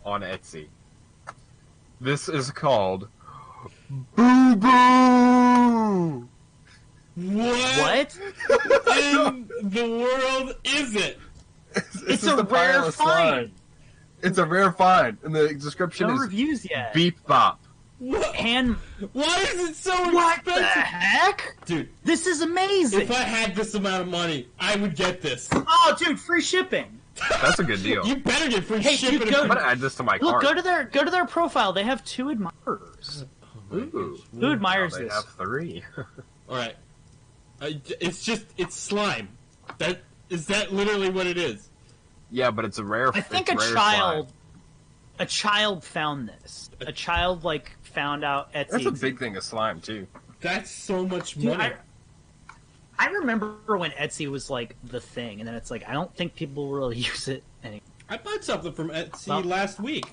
on Etsy. This is called Boo Boo. What What? in the world is it? It's a rare find. It's a rare find, and the description No is reviews yet. Beep Bop. What? And Why is it so what the expensive? heck? Dude, This is amazing. if I had this amount of money, I would get this. Oh, dude, free shipping. That's a good deal. You better get free Hey, shipping. dude, if go- I'm gonna add this to my Look, cart. go to their profile. They have 2 admirers. Ooh. Who admires They this? have 3. All right. It's slime. Is that literally what it is? Yeah, but it's a rare. I think it's a rare child, slime. a child found this. A child found out Etsy. That's a big thing of slime too. That's so much Dude, money. I remember when Etsy was like the thing, and then it's like I don't think people really use it anymore. I bought something from Etsy last week.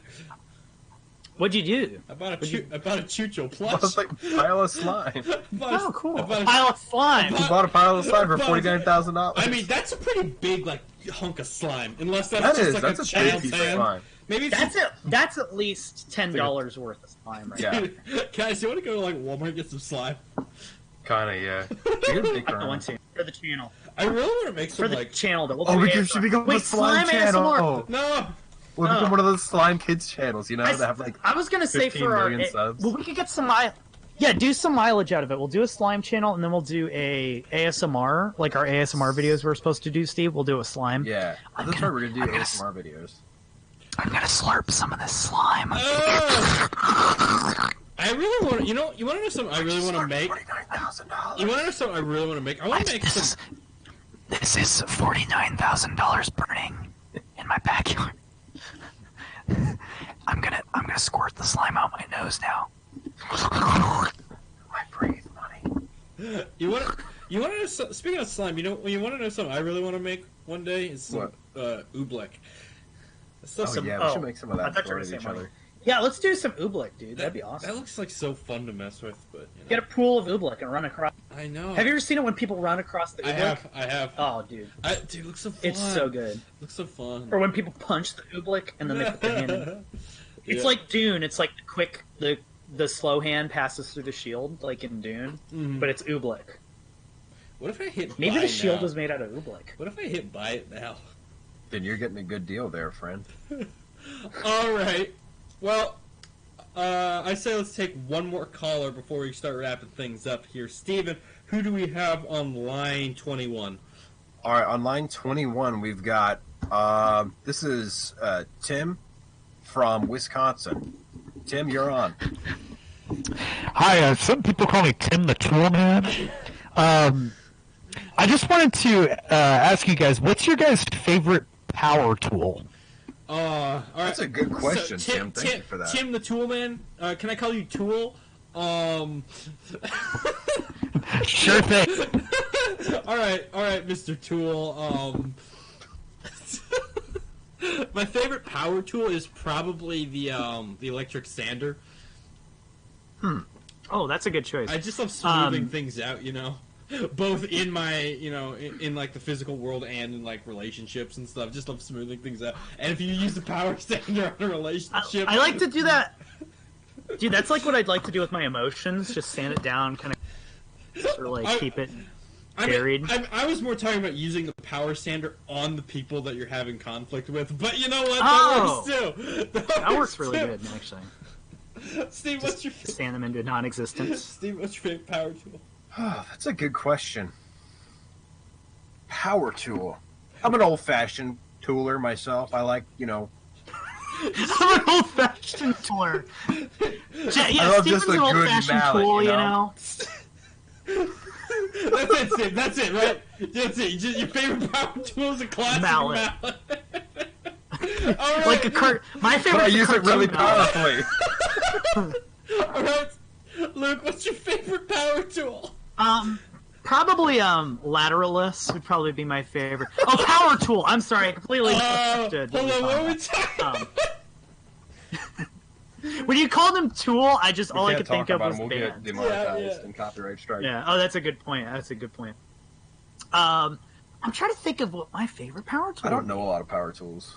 What'd you do? I bought a Chucho plush. It's like a pile of slime. Oh, cool. A pile of slime. You bought a pile of slime for $49,000. I mean, that's a pretty big like hunk of slime. Unless that's just like that's a a child's big piece of hand. slime. Maybe That's at least $10 worth of slime, right? Yeah. Guys, you want to go to like Walmart and get some slime? Kinda, yeah. You can make I want to for the channel. I really want to make For some the like. channel, that we'll Oh, do we ASMR. should become a Wait, slime channel. ASMR. No. We'll become one of those slime kids channels, you know, that have like I was gonna say 15 for our million subs. well, we could get some do some mileage out of it. We'll do a slime channel, and then we'll do a ASMR, like our ASMR videos we're supposed to do. Steve, we'll do a slime. Yeah, that's right. We're gonna do ASMR videos. I'm gonna slurp some of this slime. I really want to. You want to know something? I really want to make. $49,000. You want to know something? I really want to make. I want to make some. This is $49,000 burning in my backyard. I'm gonna squirt the slime out my nose now. I breathe money. You want to know? Speaking of slime, you want to know something? I really want to make one day is some oobleck. Yeah, we should make some of I that thought you were for gonna each say other. Yeah, let's do some oobleck, dude. That'd be awesome. That looks like so fun to mess with, but Get a pool of oobleck and run across. I know. Have you ever seen it when people run across the oobleck? I have. Oh, dude. Dude, it looks so fun. It's so good. Looks so fun. Or when people punch the oobleck and then they put their hand in. It's like Dune. It's like the slow hand passes through the shield, like in Dune, but it's oobleck. What if I hit? Maybe buy the shield now? was made out of oobleck. What if I hit buy it now? Then you're getting a good deal there, friend. All right. Well, I say let's take one more caller before we start wrapping things up here. Steven, who do we have on line 21? All right, on line 21, we've got this is Tim from Wisconsin. Tim, you're on. Hi, some people call me Tim the Tool Man. I just wanted to ask you guys, what's your guys' favorite power tool? All right. That's a good question, So, Tim. Thank you for that. Tim the Tool Man. Can I call you Tool? Sure thing. all right, Mr. Tool. My favorite power tool is probably the electric sander. Oh, that's a good choice. I just love smoothing things out, both in my, in like the physical world and in like relationships and stuff. Just love smoothing things out. And if you use the power sander on a relationship, I like to do that. Dude, that's like what I'd like to do with my emotions. Just sand it down, kind of, sort of like keep it buried. I was more talking about using the power sander on the people that you're having conflict with. But you know what? That Oh! works too. That works really good, actually. Steve, what's your Sand them into non-existence. Steve, what's your favorite power tool? Oh, that's a good question. Power tool. I'm an old-fashioned tooler myself. I like, I'm an old-fashioned tooler. Yeah, I love Steven's just a an good old-fashioned mallet, tool, you know? That's it, Steve. That's it, right? That's it. Your favorite power tool is a classic Mallet. All right. Like my favorite. But I use it really mallet. powerfully. All right, Luke. What's your favorite power tool? Probably Lateralus would probably be my favorite. Oh, power tool. I'm sorry, I completely misunderstood. Hold on, what are we talking about? When you called him Tool, all I We could can't think talk of about was them. We'll get band. demonetized and copyright strike. Yeah. Oh, that's a good point. I'm trying to think of what my favorite power tool. I don't know a lot of power tools.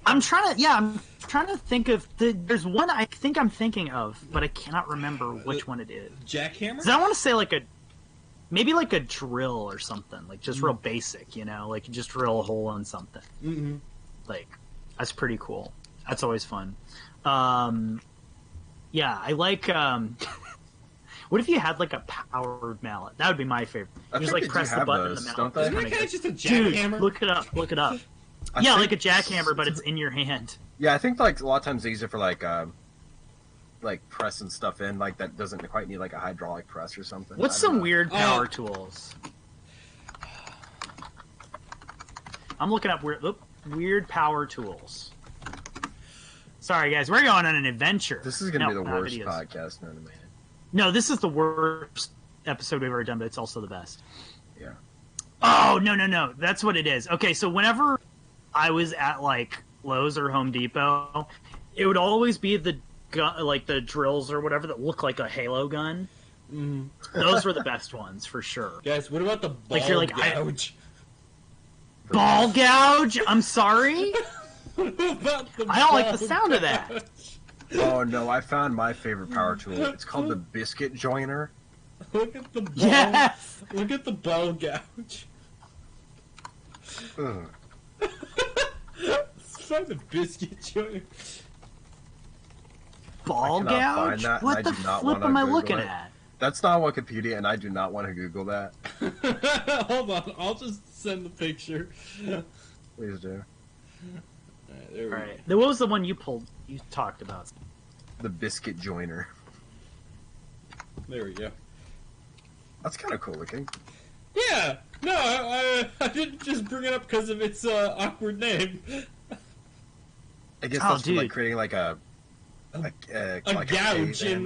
I'm trying to think of there's one I think I'm thinking of, but I cannot remember which one it is. Jackhammer? 'Cause I want to say maybe like a drill or something, like just real basic, like you just drill a hole on something. Mm-hmm. Like that's pretty cool. That's always fun. Yeah, I like. What if you had like a powered mallet? That would be my favorite. I You just think like they press do the have button those, and the don't mallet. they? Isn't that kind of just a Dude, jackhammer? look it up. Look it up. I Yeah, think- like a jackhammer, but it's in your hand. Yeah, I think like a lot of times they use it for like pressing stuff in, like that doesn't quite need like a hydraulic press or something. What's I don't some know. weird power tools? I'm looking up weird power tools. Sorry, guys, we're going on an adventure. This is gonna be the not worst videos. podcast known to man. No, this is the worst episode we've ever done, but it's also the best. Yeah. Oh, no. That's what it is. Okay, so whenever I was at, like, Lowe's or Home Depot, it would always be the gun, like, the drills or whatever that look like a Halo gun. Mm. Those were the best ones, for sure. Guys, what about the ball Like, you're like, gouge? Ball gouge? I'm sorry? What about the I don't like the ball sound of that. gouge? Oh no, I found my favorite power tool. It's called the biscuit joiner. Look at the ball. Yes! Look at the ball gouge. Ugh. Let's find the biscuit joiner. Ball I cannot find gouge? that, and What I the do not flip wanna am I Google looking it. at? That's not Wikipedia, and I do not want to Google that. Hold on, I'll just send the picture. Please do. Alright, there we Alright. What was the one you talked about? The biscuit joiner. go. There we go. That's kind of cool looking. Yeah! No, I didn't just bring it up because of its awkward name. I guess Oh, that's for, like dude. creating like a A like gouge a in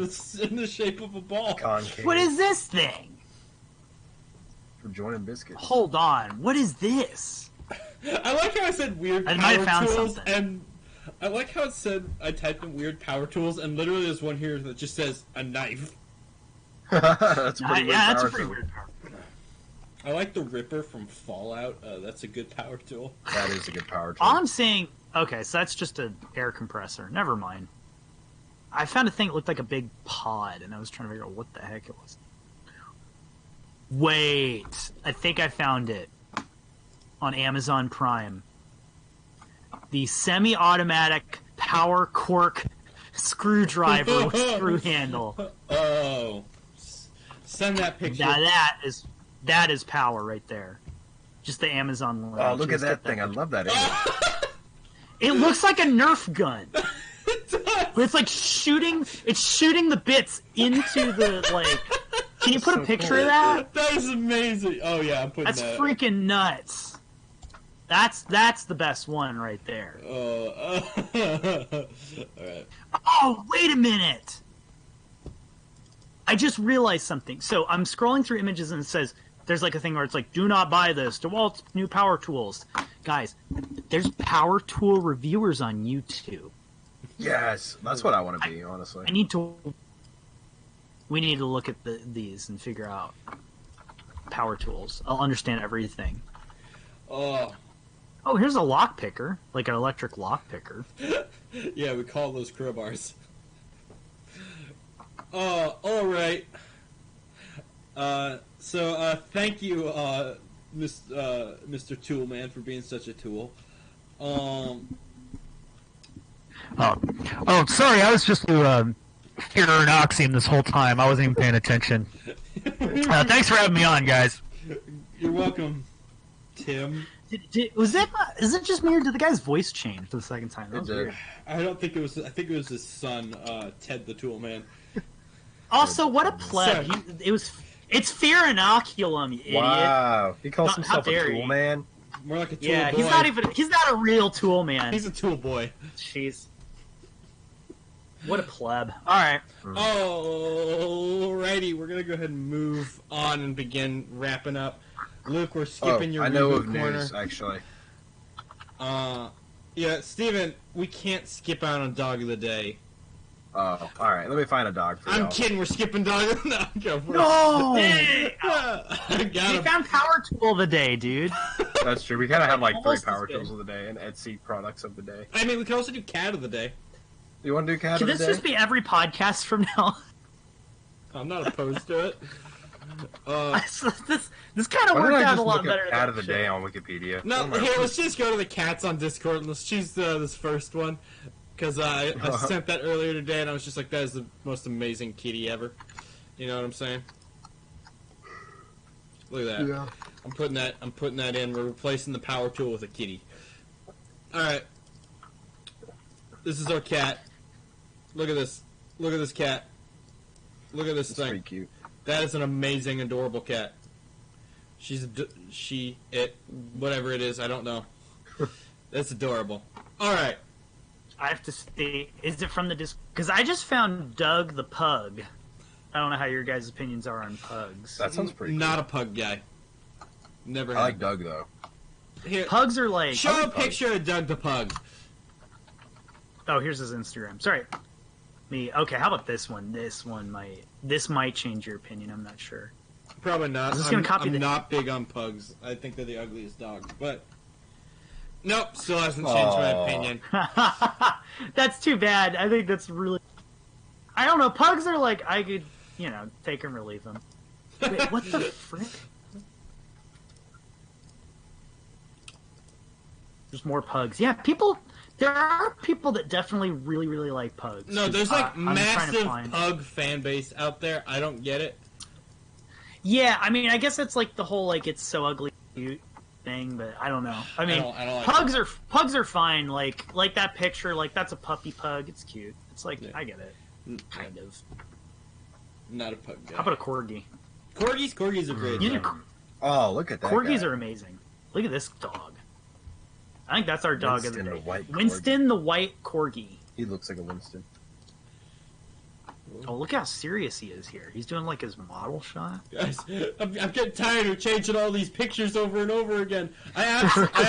the shape of a ball. concave What is this thing? for joining biscuits. Hold on. What is this? I like how I said weird I power might have found tools, something. and I like how it said I typed in weird power tools, and literally there's one here that just says a knife. That's a pretty weird Yeah, that's a power pretty tool. weird power. I like the Ripper from Fallout. That's a good power tool. That is a good power tool. All I'm saying, okay, so that's just an air compressor. Never mind. I found a thing that looked like a big pod, and I was trying to figure out what the heck it was. Wait, I think I found it on Amazon Prime. The semi-automatic power cork screwdriver with screw handle. Oh, send that picture. Now that is power right there. Just the Amazon link. Oh, look at Just that get thing! I love that image. It looks like a Nerf gun. It does. But it's like shooting. It's shooting the bits into the like. Can you put so a picture cool. of that? That is amazing. Oh yeah, I'm putting That's that. freaking nuts. That's the best one right there. All right. Oh, wait a minute. I just realized something. So I'm scrolling through images and it says there's like a thing where it's like, do not buy this. DeWalt's new power tools. Guys, there's power tool reviewers on YouTube. Yes, that's what I want to be. Honestly, We need to look at these and figure out power tools. I'll understand everything. Oh, Oh, here's a lock picker, like an electric lock picker. yeah, we call those crowbars. All right. Thank you, Mr. Toolman, for being such a tool. Oh, sorry, I was just hearing Oxyum this whole time. I wasn't even paying attention. Thanks for having me on, guys. You're welcome, Tim. Was that? Is it just me, or did the guy's voice change for the second time? That it was did. weird. I don't think it was. I think it was his son, Ted the Toolman. Also, what a pleb! Sorry. It's fear inoculum, you idiot. Wow, he calls How himself a dare tool you. man. More like a tool Yeah, boy. he's not a real tool man. He's a tool boy. Jeez. What a pleb. Alright. Alrighty, we're gonna go ahead and move on and begin wrapping up. Luke, we're skipping your I know reboot of corner. news actually. Yeah, Steven, we can't skip out on Dog of the Day. Oh, all right. Let me find a dog for I'm y'all. kidding, we're skipping Dog of the Day. Go for it. No! I We got him. found power tool of the day, dude. That's true. We kind of had like 3 Almost power as good. tools of the day and Etsy products of the day. I mean, we can also do Cat of the Day. You want to do cat Can of the this day? just be every podcast from now I'm not opposed to it. on? this kind of Why don't worked I out a just lot look better up than cat of the it day should. on Wikipedia? No, Oh my here, God. let's just go to the cats on Discord and let's choose this first one. Because I sent that earlier today and I was just like, that is the most amazing kitty ever. You know what I'm saying? Look at that. Yeah. I'm putting that in. We're replacing the power tool with a kitty. Alright. This is our cat. Look at this. Look at this cat. Look at this It's thing. pretty cute. That is an amazing, adorable cat. Whatever it is, I don't know. That's adorable. Alright. I have to see. Is it from the disc? Because I just found Doug the pug. I don't know how your guys' opinions are on pugs. That sounds pretty Not a pug guy. Never. I like Doug though. Here, Pugs are like. show a picture of Doug the Pug. Oh, here's his Instagram. Sorry. Me. Okay, how about this one? This might change your opinion. I'm not sure. Probably not. I'm just gonna copy I'm the- not big on pugs. I think they're the ugliest dogs. But nope, still hasn't changed my opinion. That's too bad. I think that's really. I don't know. Pugs are like I could, take them or leave them. Wait, what the frick? There's more pugs. Yeah, there are people that definitely really, really like pugs. No, there's like I'm trying to massive find- pug fan base out there. I don't get it. Yeah, I mean, I guess it's like the whole like it's so ugly cute thing, but I don't know. I mean, I don't like pugs are fine. Like that picture, like that's a puppy pug. It's cute. It's like I get it, kind of. Not a pug guy. How about a corgi? Corgis are great. You know, though. Oh, look at that. corgis guy. are amazing. Look at this dog. I think that's our dog of the Winston, day. the white Winston the white corgi. He looks like a Winston. Oh, look how serious he is here. He's doing like his model shot. Guys, I'm getting tired of changing all these pictures over and over again. I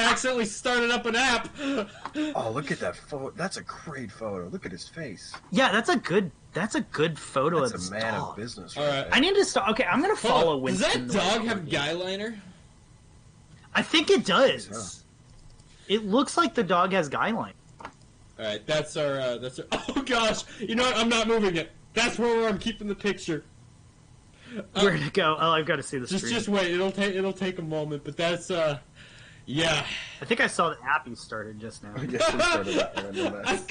accidentally started up an app. Oh, look at that photo. That's a great photo. Look at his face. Yeah, that's a good photo of That's this a man dog. of business. All right. I need to start. Okay, I'm gonna follow Hold on. Does Winston. that the white dog have corgi. guy liner? I think it does. So. It looks like the dog has guy line. All right, that's our. Oh gosh, you know what? I'm not moving it. That's where I'm keeping the picture. Where'd it go? Oh, I've got to see the screen. Just wait. It'll take a moment, but that's yeah. I think I saw the app you started just now. Yes, we started that random I mess.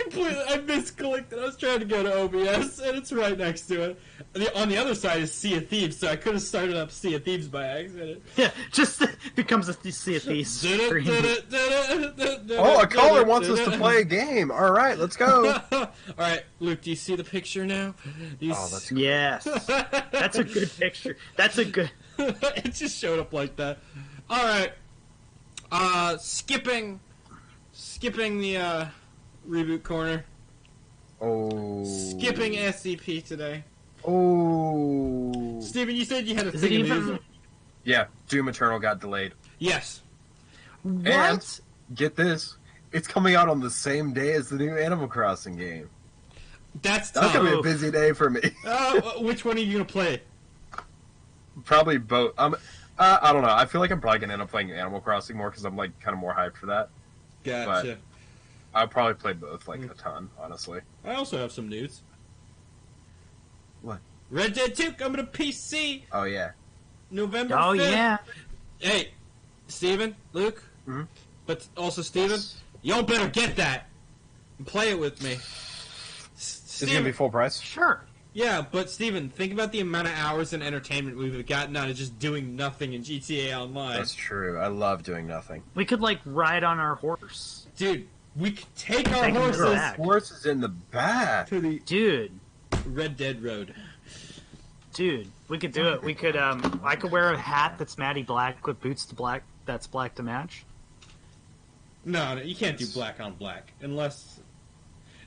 misclicked it. I was trying to go to OBS, and it's right next to it. On the other side is Sea of Thieves, so I could have started up Sea of Thieves by accident. Yeah, just becomes a Sea of Thieves screen. Oh, a caller wants us to play a game. All right, let's go. All right, Luke, do you see the picture now? Do you Oh, that's Yes, that's a good picture. That's a good. It just showed up like that. All right. Skipping the reboot corner. Oh. Skipping SCP today. Oh. Steven, you said you had a Is it thing of even? music. Yeah, Doom Eternal got delayed. Yes. What? Get this. It's coming out on the same day as the new Animal Crossing game. That's That's gonna be a Oh. busy day for me. Which one are you gonna play? Probably both. I don't know. I feel like I'm probably gonna end up playing Animal Crossing more because I'm like kind of more hyped for that. Gotcha. I'll probably play both like a ton, honestly. I also have some news. What? Red Dead 2 coming to PC Oh yeah. November Oh 5th. yeah. Hey, Steven, Luke, Mhm. but also Steven, y'all better get that and play it with me. Is it gonna be full price? Sure. Yeah, but Steven, think about the amount of hours and entertainment we've gotten out of just doing nothing in GTA Online. That's true. I love doing nothing. We could like ride on our horse, Dude, we could take our Take 'em to horses the back. Horse is in the back. to the dude. Red Dead Road. Dude, we could do it. We could. I could wear a hat that's Matty Black with boots to black. That's black to match. No, you can't do black on black unless.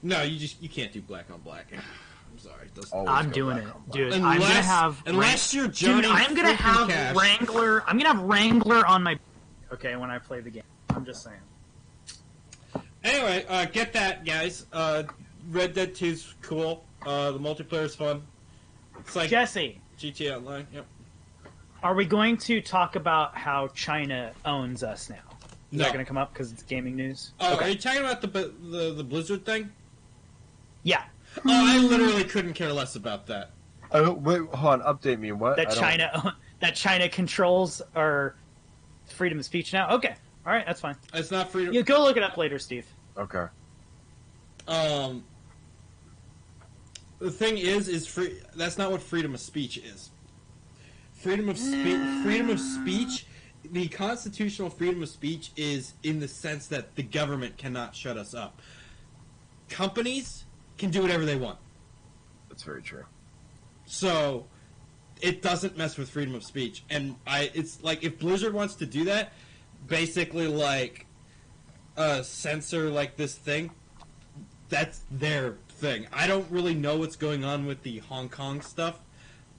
No, you can't do black on black. I'm sorry. It doesn't- Always I'm go doing back it, on dude. black. I'm gonna have. unless you're Dude, Johnny. I'm gonna freaking have Cash. Wrangler. I'm gonna have Wrangler on my. Okay, when I play the game, I'm just saying. Anyway, get that, guys. Red Dead 2's cool. The multiplayer's fun. It's like Jesse, GTA Online. Yep. are we going to talk about how China owns us now? Is No. that going to come up because it's gaming news? Oh, are you talking about the Blizzard thing? Yeah, Oh, I literally couldn't care less about that. Wait, hold on. Update me. What? that I don't- China controls our freedom of speech now. Okay, all right, that's fine. It's not freedom. You go look it up later, Steve. Okay. The thing is free. That's not what freedom of speech is. Freedom of speech. The constitutional freedom of speech is in the sense that the government cannot shut us up. Companies can do whatever they want. That's very true. So it doesn't mess with freedom of speech. And it's like if Blizzard wants to do that, basically like censor like this thing, that's their thing. I don't really know what's going on with the Hong Kong stuff.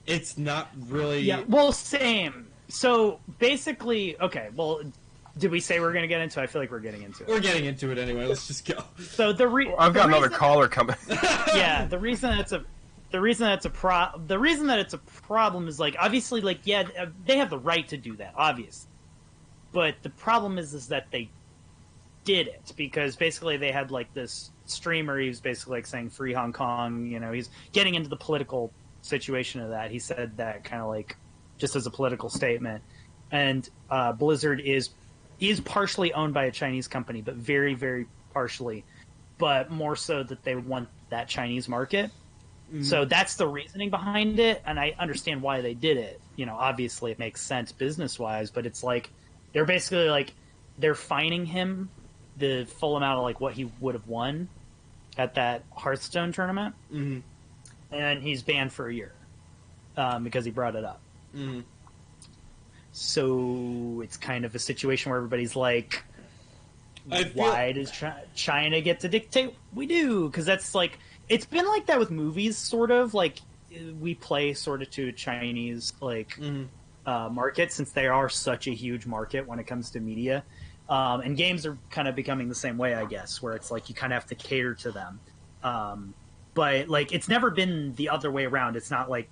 It's not really Yeah, well, same. So basically, okay. Well, did we say we're going to get into it? I feel like we're getting into it. We're getting into it anyway. Let's just go. So I've got another caller coming. Yeah, the reason that it's a problem is like obviously like yeah they have the right to do that obviously, but the problem is that they did it because basically they had like this streamer. He was basically like saying free Hong Kong. You know, he's getting into the political situation of that. He said that kind of like just as a political statement. And Blizzard is partially owned by a Chinese company, but very, very partially, but more so that they want that Chinese market. Mm-hmm. So that's the reasoning behind it, and I understand why they did it. You know, obviously it makes sense business-wise, but it's like they're basically like they're fining him the full amount of like what he would have won at that Hearthstone tournament, mm-hmm. and he's banned for a year because he brought it up. Mm-hmm. So it's kind of a situation where everybody's like, why does China get to dictate what we do? Because that's like, it's been like that with movies, sort of. Like, we play sort of to a Chinese, like, market, since they are such a huge market when it comes to media. And games are kind of becoming the same way, I guess, where it's like you kind of have to cater to them. But, like, it's never been the other way around. It's not like,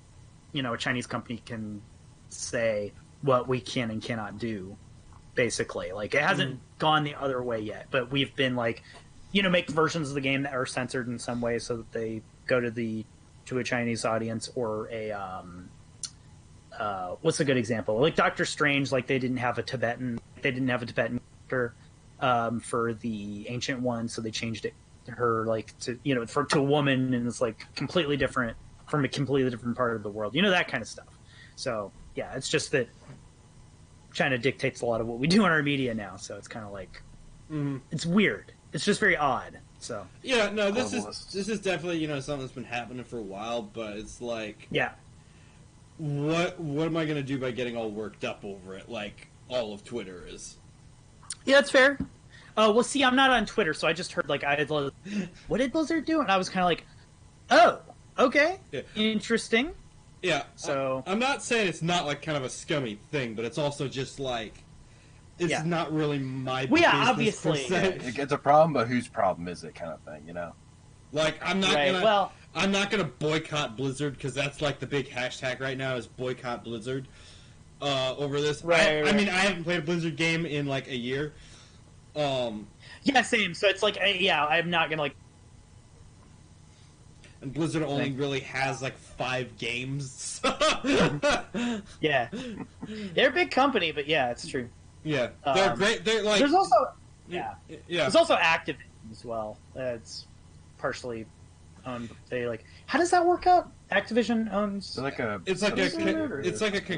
you know, a Chinese company can say what we can and cannot do, basically. Like, it hasn't gone the other way yet, but we've been, like, you know, make versions of the game that are censored in some way so that they go to a Chinese audience, or a, what's a good example? Like Doctor Strange, like, they didn't have a Tibetan character, for the Ancient One, so they changed it to her, like, to, you know, to a woman, and it's, like, completely different, from a completely different part of the world. You know, that kind of stuff. So, yeah, it's just that China dictates a lot of what we do in our media now, so it's kind of like, it's weird. It's just very odd. So yeah, no, this is definitely, you know, something that's been happening for a while, but it's like, yeah, what am I gonna do by getting all worked up over it, like all of Twitter is? Yeah, that's fair. Well, see, I'm not on Twitter, so I just heard like what did Blizzard do? And I was kind of like, oh, okay, interesting. Yeah, so I'm not saying it's not like kind of a scummy thing, but it's also just like, it's not really my business. Yeah, obviously. It's a problem, but whose problem is it, kind of thing, you know? Like, I'm not gonna boycott Blizzard, because that's like the big hashtag right now is boycott Blizzard over this. Right. I mean, I haven't played a Blizzard game in like a year. Yeah, same. So it's like, I'm not gonna like. And Blizzard only really has like 5 games. Yeah, they're a big company, but yeah, it's true. Yeah, they're great. They're like, there's also yeah. There's also Activision as well. It's partially owned. They like, how does that work out? Activision owns. It's like a conglomerate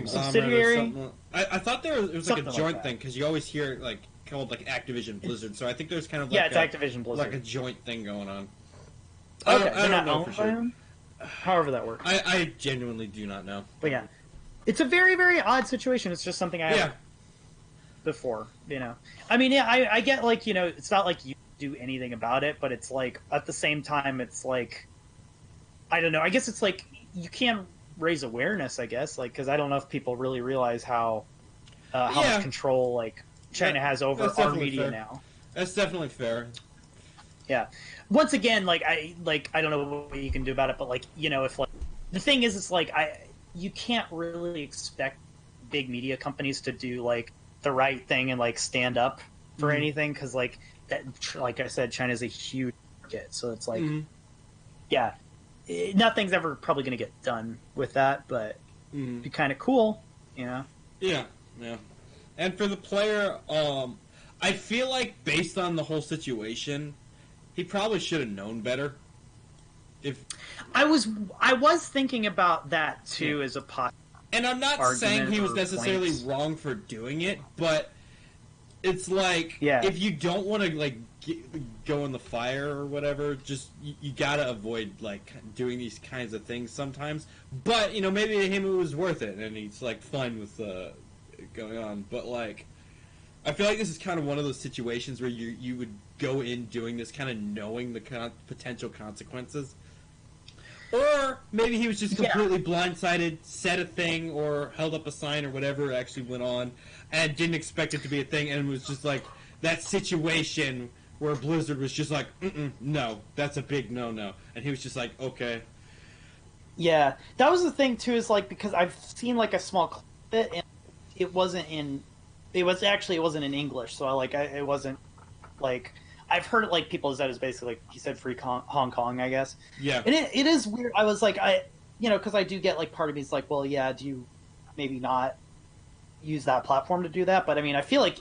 subsidiary. Or something. I thought it was like a joint like thing, because you always hear it like called like Activision Blizzard. So I think there's kind of like it's Activision Blizzard, like a joint thing going on. Okay, I don't know for sure. However that works. I genuinely do not know. But yeah, it's a very, very odd situation. It's just something I haven't before, you know. I mean, yeah, I get, like, you know, it's not like you do anything about it, but it's like, at the same time, it's like, I don't know, I guess it's like, you can raise awareness, I guess, like, because I don't know if people really realize how much control, like, China has over our media now. That's definitely fair. Yeah. Once again, I don't know what you can do about it, but, like, you know, if, like, the thing is, it's like, you can't really expect big media companies to do, like, the right thing and, like, stand up for anything, because, like, that, like I said, China's a huge market, so it's like, nothing's ever probably going to get done with that, but it'd be kind of cool, you know? Yeah. And for the player, I feel like, based on the whole situation, he probably should have known better. I was thinking about that too, as a possible. And I'm not saying he was necessarily wrong for doing it, but it's like, if you don't want to like go in the fire or whatever, just you gotta avoid like doing these kinds of things sometimes. But you know, maybe to him it was worth it, and he's like fine with going on. But like, I feel like this is kind of one of those situations where you would go in doing this kind of knowing the potential consequences. Or maybe he was just completely blindsided, said a thing, or held up a sign, or whatever actually went on, and didn't expect it to be a thing, and was just like that situation where Blizzard was just like, no, that's a big no-no. And he was just like, okay. Yeah, that was the thing, too, is, like, because I've seen, like, a small clip of it, and it wasn't in English, so, it wasn't, like, I've heard it, like, people said it's basically, like, he said free Hong Kong, I guess. Yeah. And it is weird. I was like, because I do get, like, part of me is like, well, yeah, do you maybe not use that platform to do that? But, I mean, I feel like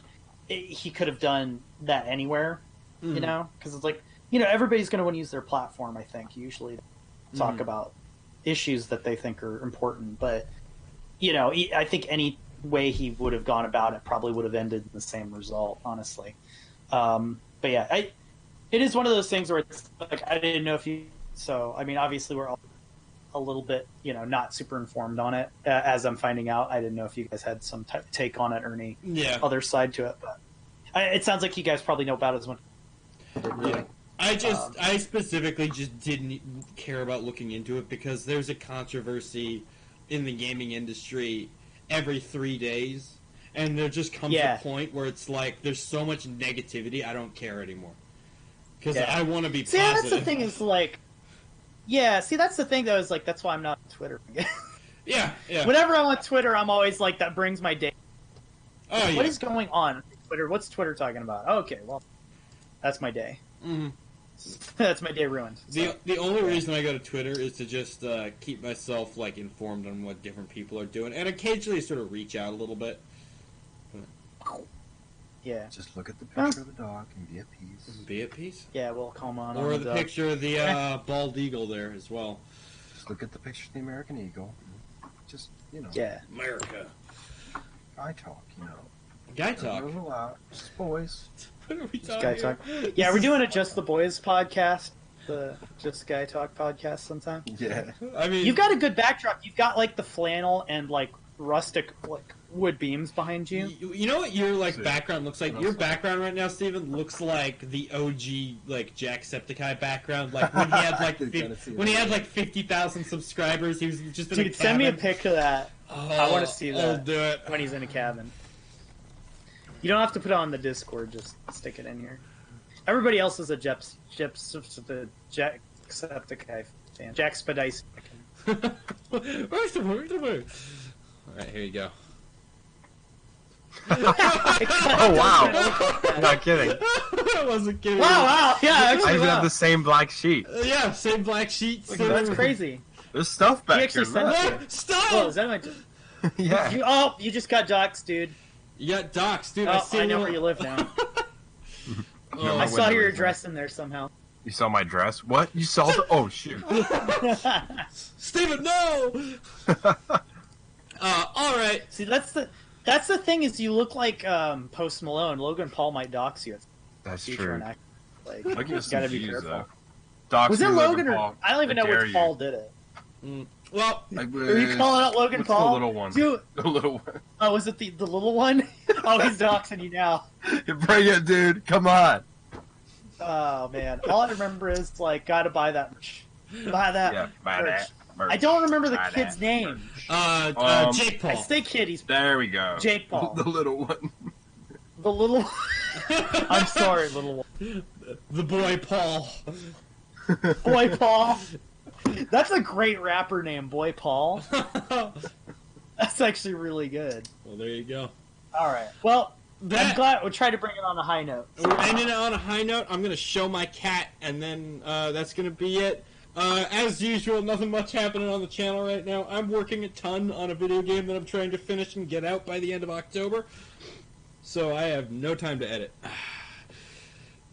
he could have done that anywhere, you know? Because it's like, everybody's going to want to use their platform, I think, usually, to talk about issues that they think are important. But, I think any way he would have gone about it probably would have ended in the same result, honestly. But yeah, it is one of those things where it's like, I didn't know if you, so, I mean, obviously we're all a little bit, not super informed on it, as I'm finding out. I didn't know if you guys had some take on it or any other side to it, but it sounds like you guys probably know about it as much. Yeah. I specifically just didn't care about looking into it because there's a controversy in the gaming industry every 3 days. And there just comes a point where it's like, there's so much negativity, I don't care anymore. Because I want to be positive. See, that's the thing is like... Yeah, see, that's the thing, though, is like, that's why I'm not on Twitter. Yeah. Whenever I'm on Twitter, I'm always like, that brings my day. Oh, yeah. What is going on Twitter? What's Twitter talking about? Okay, well, that's my day. Mm-hmm. That's my day ruined. So. The only reason I go to Twitter is to just keep myself, like, informed on what different people are doing. And occasionally sort of reach out a little bit. Yeah. Just look at the picture of the dog and be at peace. Be at peace? Yeah, we'll come on. Or the picture of the bald eagle there as well. Just look at the picture of the American eagle. Just, Yeah. America. Guy talk, Guy talk? Just boys. What are we talking Guy talk. Yeah, we're doing a Just the Boys podcast. The Just Guy Talk podcast sometime. Yeah. I mean... You've got a good backdrop. You've got, like, the flannel and, like, rustic, like, wood beams behind you. You know what your, like, background looks like? Your background right now, Steven, looks like the OG, like, Jacksepticeye background. Like, when he had, like, 50,000 subscribers, he was just in a cabin. Dude, send me a pic of that. Oh, I want to see that. I'll do it. When he's in a cabin. You don't have to put it on the Discord, just stick it in here. Everybody else is a Jacksepticeye fan. Jackspedice. Alright, here you go. Oh, wow. Not kidding. I wasn't kidding. Wow, yeah, actually, I even have the same black sheet. Yeah, same black sheet. That's crazy. There's stuff back actually here. sent Look. Stop! Oh, is that my... Yeah. You just got doxxed, dude. You got doxxed, dude. Oh, I know where you live now. Oh, I saw your address in there somehow. You saw my dress? What? You saw the... Oh, shoot. Steven, no! Alright. See, that's the thing is you look like Post Malone. Logan Paul might dox you. That's true. Like, Look you at gotta some be G's, careful. though. Was it Logan or... Paul. I don't even know dare which you. Paul did it. Well, Are you calling out Logan What's Paul? the little one? Dude. The little one. Oh, was it the little one? Oh, he's doxing you now. Bring it, dude. Come on. Oh, man. All I remember is, like, gotta buy that merch. Buy that Yeah, buy merch. that merch. I don't remember the Buy kid's that name. Jake I Paul. say kid, he's There we go. Jake Paul. The little one. The little I'm sorry, little one. The boy Paul. Boy Paul. That's a great rapper name, Boy Paul. That's actually really good. Well, there you go. Alright. Well, I'm glad we'll try to bring it on a high note. We're ending it on a high note. I'm going to show my cat, and then that's going to be it. As usual, nothing much happening on the channel right now. I'm working a ton on a video game that I'm trying to finish and get out by the end of October. So I have no time to edit.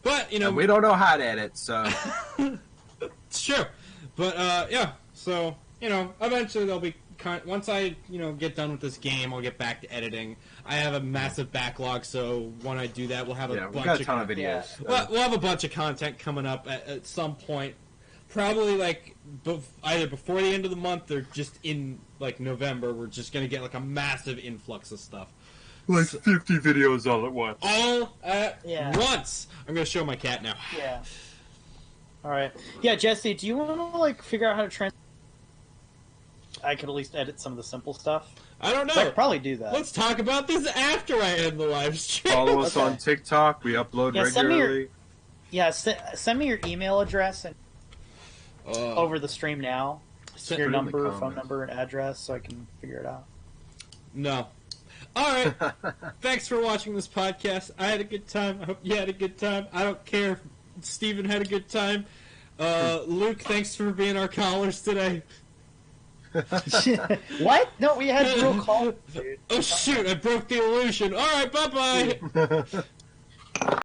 But, And we don't know how to edit, so... It's true. But, yeah. So, eventually there'll be... Once I, get done with this game, I'll get back to editing. I have a massive backlog, so when I do that, we'll have a bunch got a ton of videos. Yeah. We'll have a bunch of content coming up at some point. Probably, like, either before the end of the month or just in, like, November. We're just going to get, like, a massive influx of stuff. Like 50 videos all at once. All at once! I'm going to show my cat now. Yeah. Alright. Yeah, Jesse, do you want to, like, figure out how to transfer I could at least edit some of the simple stuff. I don't know. So I could probably do that. Let's talk about this after I end the live stream. Follow us Okay. on TikTok. We upload regularly. Send me your email address and over the stream now. Just Send your it in the number, phone comments. number, and address, so I can figure it out. No. All right. Thanks for watching this podcast. I had a good time. I hope you had a good time. I don't care if Steven had a good time. Luke, thanks for being our callers today. What? No, we had real calls, dude. Oh, shoot. I broke the illusion. All right. Bye-bye.